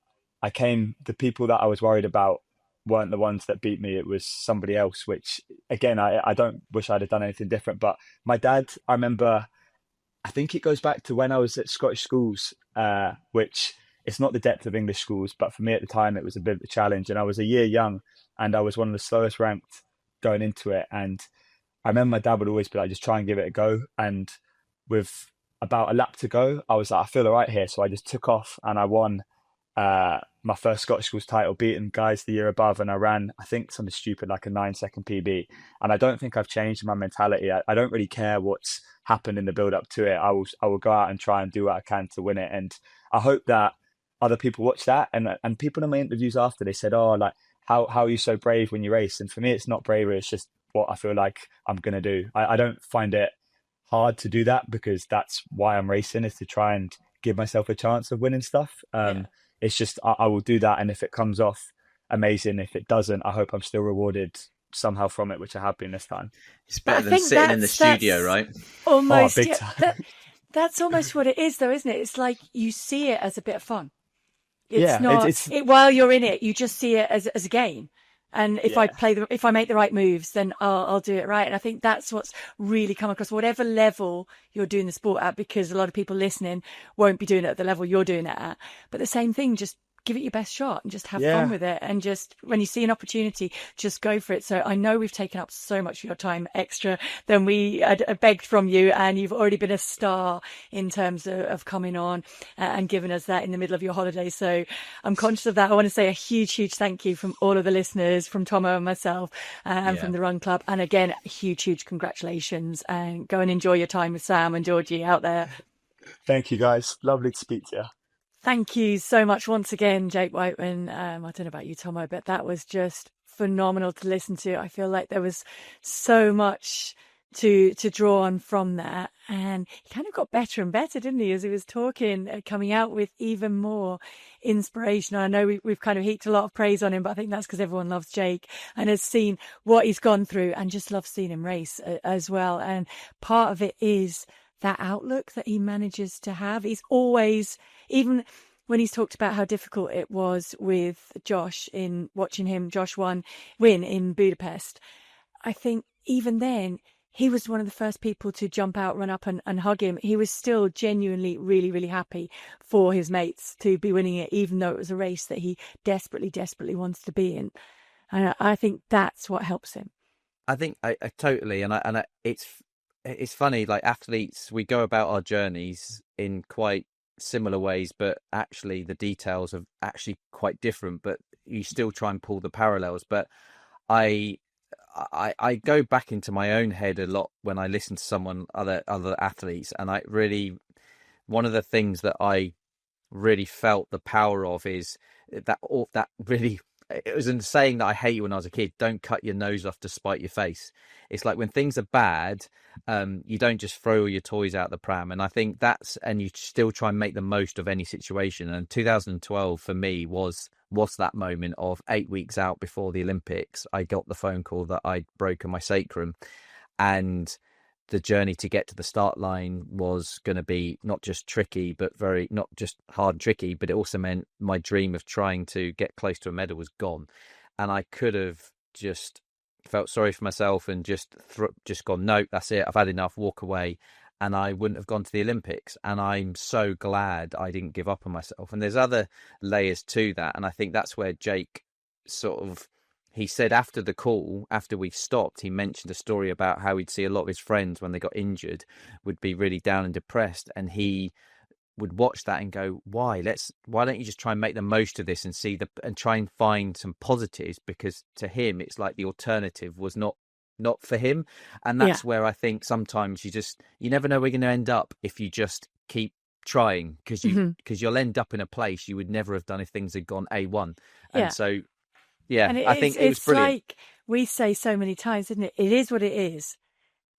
people that I was worried about weren't the ones that beat me. It was somebody else, which again, I don't wish I'd have done anything different. But my dad, I remember, I think it goes back to when I was at Scottish schools, which it's not the depth of English schools, but for me at the time, it was a bit of a challenge. And I was a year young, and I was one of the slowest ranked going into it. And I remember my dad would always be like, just try and give it a go. And with about a lap to go, I was like, I feel all right here. So I just took off and I won my first Scottish schools title, beating guys the year above. And I ran, I think, something stupid like a 9-second PB. And I don't think I've changed my mentality. I don't really care what's happened in the build up to it. I will go out and try and do what I can to win it. And I hope that other people watch that, and people in my interviews after, they said, oh, like, how are you so brave when you race? And for me, it's not bravery, it's just what I feel like I'm going to do. I don't find it hard to do that, because that's why I'm racing, is to try and give myself a chance of winning stuff. It's just, I will do that. And if it comes off, amazing. If it doesn't, I hope I'm still rewarded somehow from it, which I have been this time. It's better than sitting in the studio, right? Almost. Big time. That's almost what it is, though, isn't it? It's like you see it as a bit of fun. While you're in it, you just see it as a game. And if I make the right moves, then I'll do it right. And I think that's what's really come across, whatever level you're doing the sport at, because a lot of people listening won't be doing it at the level you're doing it at. But the same thing, just give it your best shot and just have fun Yeah. with it. And just when you see an opportunity, just go for it. So I know we've taken up so much of your time extra than we had begged from you. And you've already been a star in terms of coming on and giving us that in the middle of your holiday. So I'm conscious of that. I want to say a huge, huge thank you from all of the listeners, from Thommo and myself, and from the Run Club. And again, huge, huge congratulations, and go and enjoy your time with Sam and Georgie out there. Thank you, guys. Lovely to speak to you. Thank you so much once again, Jake Wightman. I don't know about you, Thommo, but that was just phenomenal to listen to. I feel like there was so much to draw on from that, and he kind of got better and better, didn't he, as he was talking, coming out with even more inspiration. I know we've kind of heaped a lot of praise on him, but I think that's because everyone loves Jake and has seen what he's gone through and just loves seeing him race as well. And part of it is that outlook that he manages to have. He's always, even when he's talked about how difficult it was with Josh in watching him, Josh win in Budapest, I think even then, he was one of the first people to jump out, run up and hug him. He was still genuinely really, really happy for his mates to be winning it, even though it was a race that he desperately, desperately wants to be in. And I think that's what helps him. I think I totally, it's funny, like athletes, we go about our journeys in quite similar ways, but actually the details are actually quite different, but you still try and pull the parallels. But I go back into my own head a lot when I listen to other athletes, and one of the things that I really felt the power of is that really, it was a saying that I hated when I was a kid: don't cut your nose off to spite your face. It's like when things are bad, you don't just throw all your toys out the pram. And I think and you still try and make the most of any situation. And 2012 for me was that moment of 8 weeks out before the Olympics. I got the phone call that I'd broken my sacrum, and the journey to get to the start line was going to be not just tricky, but not just hard and tricky, but it also meant my dream of trying to get close to a medal was gone. And I could have just felt sorry for myself and just gone, no, that's it, I've had enough, walk away, and I wouldn't have gone to the Olympics. And I'm so glad I didn't give up on myself. And there's other layers to that, and I think that's where Jake he said after the call, after we stopped, he mentioned a story about how he'd see a lot of his friends when they got injured would be really down and depressed, and he would watch that and go, why don't you just try and make the most of this and try and find some positives, because to him it's like the alternative was not for him. And that's where I think sometimes you never know where you're going to end up if you just keep trying, because you'll end up in a place you would never have done if things had gone A1. And so and I think it was brilliant. Like we say so many times, isn't it? It is what it is.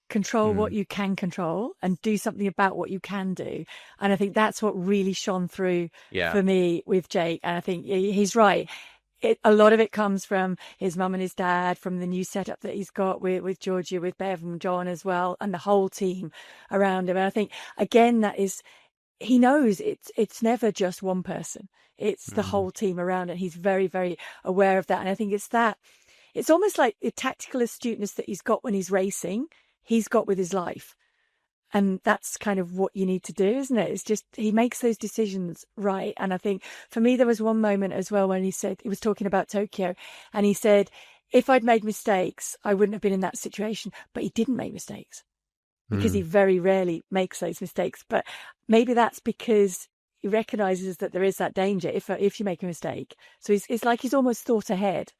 Control what you can control and do something about what you can do. And I think that's what really shone through for me with Jake. And I think he's right. A lot of it comes from his mum and his dad, from the new setup that he's got with Georgia, with Bev and John as well, and the whole team around him. And I think, again, he knows it's never just one person. It's the whole team around it. He's very, very aware of that. And I think it's almost like the tactical astuteness that he's got when he's racing, he's got with his life. And that's kind of what you need to do, isn't it? It's just, he makes those decisions right. And I think for me, there was one moment as well when he was talking about Tokyo, and he said, if I'd made mistakes, I wouldn't have been in that situation. But he didn't make mistakes, because he very rarely makes those mistakes. But maybe that's because he recognizes that there is that danger if you make a mistake. So it's like he's almost thought ahead.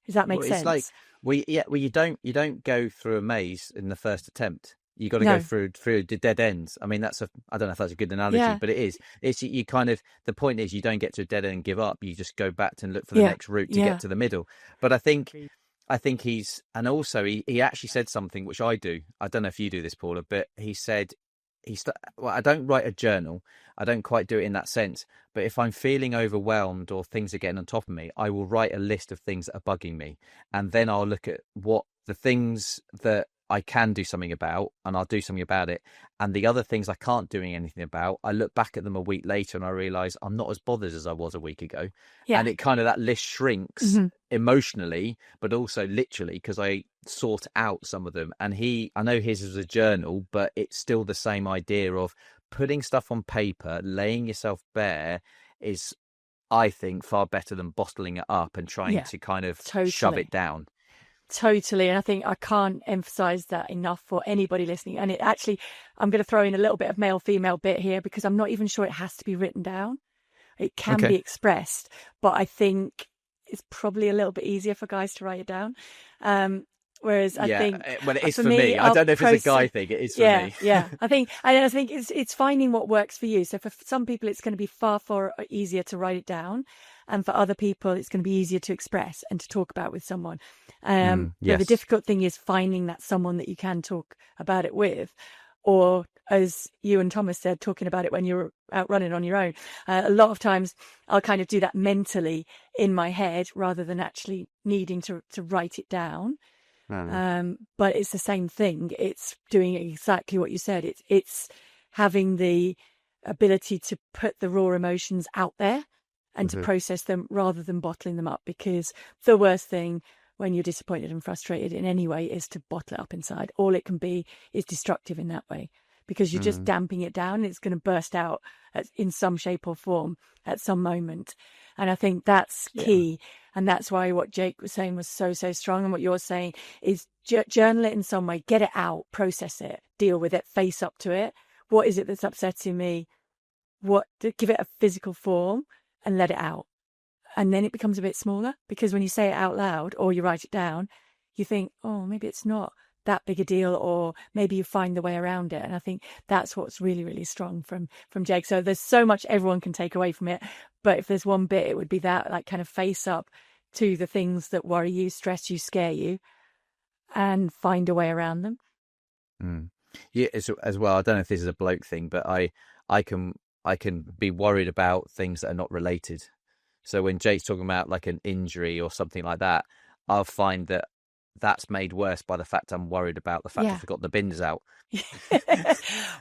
Does that make sense? It's like, you don't go through a maze in the first attempt. You got to go through the dead ends. I mean, I don't know if that's a good analogy, but it is. It's you kind of, the point is you don't get to a dead end and give up. You just go back and look for the next route to get to the middle. But I think and also he actually said something which I do. I don't know if you do this, Paula, but he said, I don't write a journal. I don't quite do it in that sense. But if I'm feeling overwhelmed or things are getting on top of me, I will write a list of things that are bugging me. And then I'll look at what the things that I can do something about, and I'll do something about it. And the other things I can't do anything about, I look back at them a week later and I realise I'm not as bothered as I was a week ago. And it kind of, that list shrinks emotionally, but also literally, because I sort out some of them. And I know his is a journal, but it's still the same idea of putting stuff on paper, laying yourself bare is I think, far better than bottling it up and trying to kind of shove it down. Totally. And I think I can't emphasize that enough for anybody listening. And it actually, I'm going to throw in a little bit of male-female bit here, because I'm not even sure it has to be written down. It can be expressed, but I think it's probably a little bit easier for guys to write it down. Whereas I think, well, it is for me. I don't know if it's a guy thing. It is for me. I think it's finding what works for you. So for some people, it's going to be far easier to write it down, and for other people, it's going to be easier to express and to talk about with someone. But the difficult thing is finding that someone that you can talk about it with, or as you and Thomas said, talking about it when you're out running on your own. A lot of times I'll kind of do that mentally in my head rather than actually needing to write it down. But it's the same thing. It's doing exactly what you said. It's having the ability to put the raw emotions out there and to process them rather than bottling them up, because the worst thing when you're disappointed and frustrated in any way is to bottle it up inside. All it can be is destructive in that way, because you're just damping it down and it's going to burst out in some shape or form at some moment. And I think that's key. And that's why what Jake was saying was so strong. And what you're saying is journal it in some way, get it out, process it, deal with it, face up to it. What is it that's upsetting me? Give it a physical form and let it out. And then it becomes a bit smaller, because when you say it out loud or you write it down, you think, oh, maybe it's not that big a deal, or maybe you find the way around it. And I think that's what's really, really strong from Jake. So there's so much everyone can take away from it. But if there's one bit, it would be that, like, kind of face up to the things that worry you, stress you, scare you, and find a way around them. Yeah, as well. I don't know if this is a bloke thing, but I can be worried about things that are not related. So when Jake's talking about like an injury or something like that, I'll find that that's made worse by the fact I'm worried about the fact I forgot the bins out.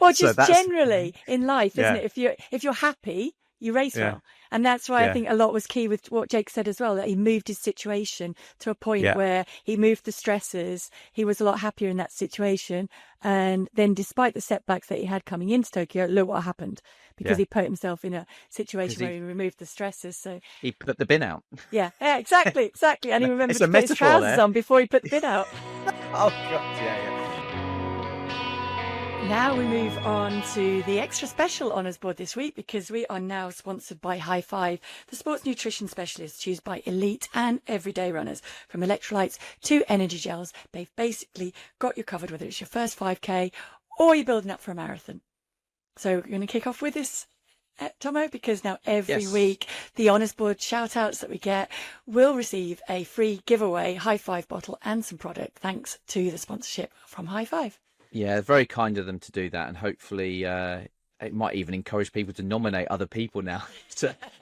Well, just generally in life, isn't it? If you're happy, you race well. And that's why I think a lot was key with what Jake said as well, that he moved his situation to a point where he moved the stresses. He was a lot happier in that situation. And then despite the setbacks that he had coming into Tokyo, look what happened, because he put himself in a situation where he removed the stresses. So he put the bin out. Yeah, exactly. And he remembered to put his trousers on before he put the bin out. Oh, God, yeah. Now we move on to the extra special honours board this week, because we are now sponsored by High Five, the sports nutrition specialists used by elite and everyday runners. From electrolytes to energy gels, they've basically got you covered, whether it's your first 5K or you're building up for a marathon. So we're going to kick off with this, Thommo, because now every week the honours board shout outs that we get will receive a free giveaway High Five bottle and some product, thanks to the sponsorship from High Five. Yeah, very kind of them to do that, and hopefully it might even encourage people to nominate other people now.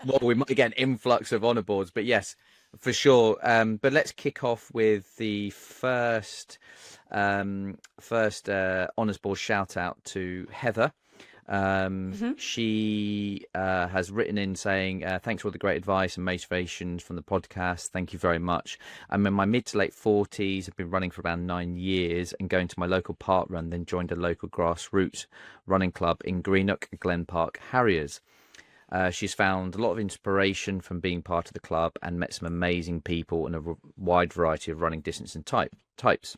Well, we might get an influx of honour boards, but yes, for sure. But let's kick off with the first honours board shout out to Heather. She has written in saying, thanks for all the great advice and motivations from the podcast. Thank you very much. I'm in my mid to late 40s. I've been running for about 9 years and going to my local park run, then joined a local grassroots running club in Greenock, Glen Park Harriers. She's found a lot of inspiration from being part of the club and met some amazing people in a wide variety of running distance and types.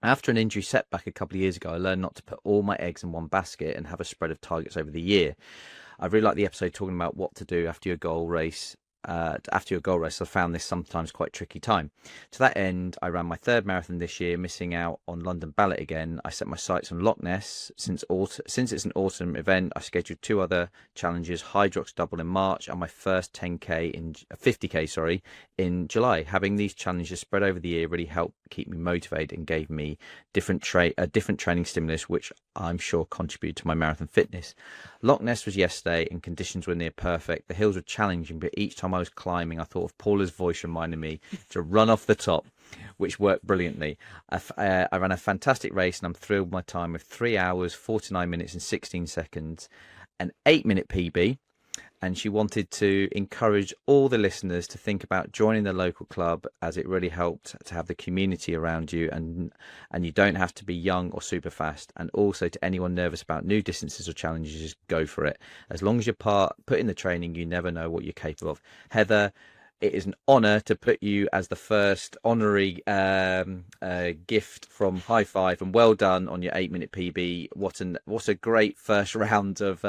After an injury setback a couple of years ago, I learned not to put all my eggs in one basket and have a spread of targets over the year. I really like the episode talking about what to do after your goal race. I found this sometimes quite tricky time. To that end, I ran my third marathon this year, missing out on London Ballet again. I set my sights on Loch Ness. Since it's an autumn event, I scheduled 2 other challenges, Hydrox Double in March and my first 50k in July. Having these challenges spread over the year really helped keep me motivated and gave me a different training stimulus, which I'm sure contributed to my marathon fitness. Loch Ness was yesterday and conditions were near perfect. The hills were challenging, but each time I was climbing, I thought of Paula's voice reminding me to run off the top, which worked brilliantly. I ran a fantastic race and I'm thrilled with my time of 3 hours, 49 minutes and 16 seconds, an 8-minute PB. and she wanted to encourage all the listeners to think about joining the local club, as it really helped to have the community around you, and you don't have to be young or super fast. And also, to anyone nervous about new distances or challenges, just go for it. As long as you're put in the training, you never know what you're capable of. Heather, it is an honour to put you as the first honorary gift from High Five, and well done on your 8-minute PB. What a great first round of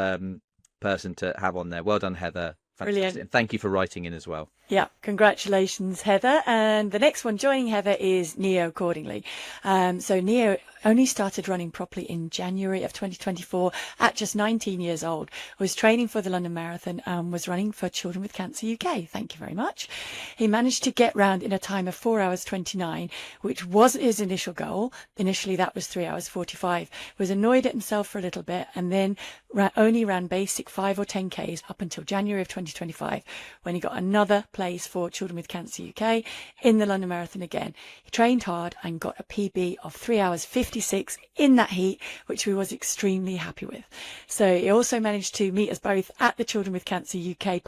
person to have on there. Well done, Heather. Fantastic. Brilliant. And thank you for writing in as well. Yeah, congratulations, Heather. And the next one joining Heather is Neo accordingly. So Neo only started running properly in January of 2024 at just 19 years old, was training for the London Marathon and was running for Children with Cancer UK. Thank you very much. He managed to get round in a time of 4 hours 29, which was his initial goal. Initially, that was 3 hours 45. Was annoyed at himself for a little bit and then only ran basic 5 or 10 Ks up until January of 2025, when he got another place for Children with Cancer UK in the London Marathon again. He trained hard and got a PB of 3 hours 56 in that heat, which we was extremely happy with. So he also managed to meet us both at the Children with Cancer UK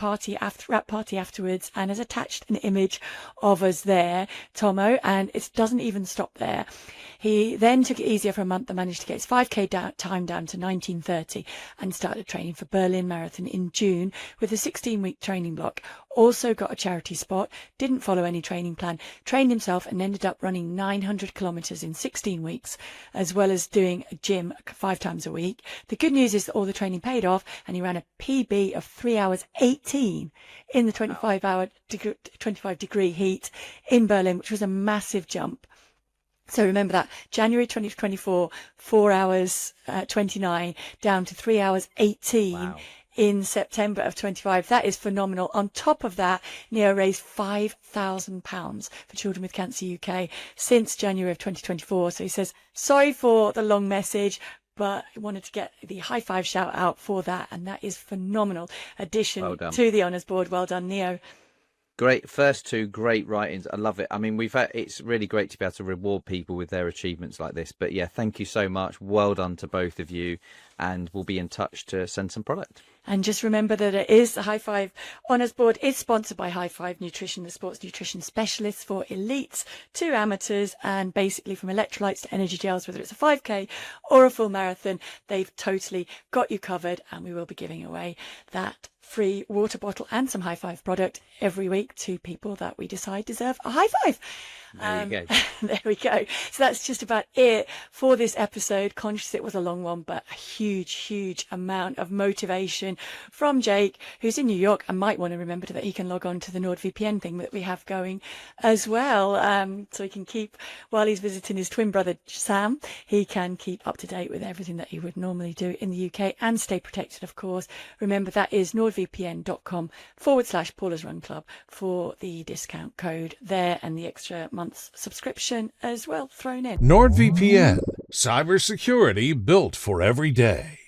wrap party afterwards, and has attached an image of us there, Thommo, and it doesn't even stop there. He then took it easier for a month and managed to get his 5K time down to 19:30 and started training for Berlin Marathon in June with a 16-week training block. Also got a charity spot, didn't follow any training plan, trained himself and ended up running 900 kilometres in 16 weeks, as well as doing a gym 5 times a week. The good news is that all the training paid off, and he ran a PB of 3 hours 18 in the 25 degree heat in Berlin, which was a massive jump. So remember that, January 2024, 4 hours 29 down to 3 hours 18. Wow. In September of 25. That is phenomenal. On top of that, Neo raised £5,000 for Children with Cancer UK since January of 2024. So he says, sorry for the long message, but I wanted to get the High Five shout out for that. And that is phenomenal addition to the honours board. Well done, Neo. Great. First two great writings. I love it. I mean, it's really great to be able to reward people with their achievements like this. But yeah, thank you so much. Well done to both of you. And we'll be in touch to send some product. And just remember that it is the High Five Honours Board is sponsored by High Five Nutrition, the sports nutrition specialists for elites to amateurs, and basically from electrolytes to energy gels, whether it's a 5K or a full marathon, they've totally got you covered. And we will be giving away that free water bottle and some High Five product every week to people that we decide deserve a high five. There you go. There we go. So that's just about it for this episode. Conscious it was a long one, but a huge amount of motivation from Jake, who's in New York, and might want to remember that he can log on to the NordVPN thing that we have going as well. So he can keep, while he's visiting his twin brother Sam, he can keep up to date with everything that he would normally do in the UK and stay protected, of course. Remember, that is nordvpn.com/Paula's Run Club for the discount code there, and the extra month's subscription as well thrown in. NordVPN, cybersecurity built for every day.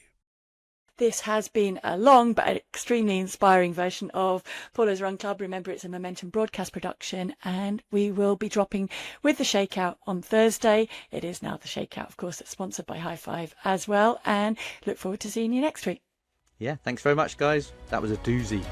This has been a long but extremely inspiring version of Paula's Run Club. Remember, it's a Momentum broadcast production, and we will be dropping with the Shakeout on Thursday. It is now the Shakeout, of course, that's sponsored by High Five as well, and look forward to seeing you next week. Yeah, thanks very much, guys. That was a doozy.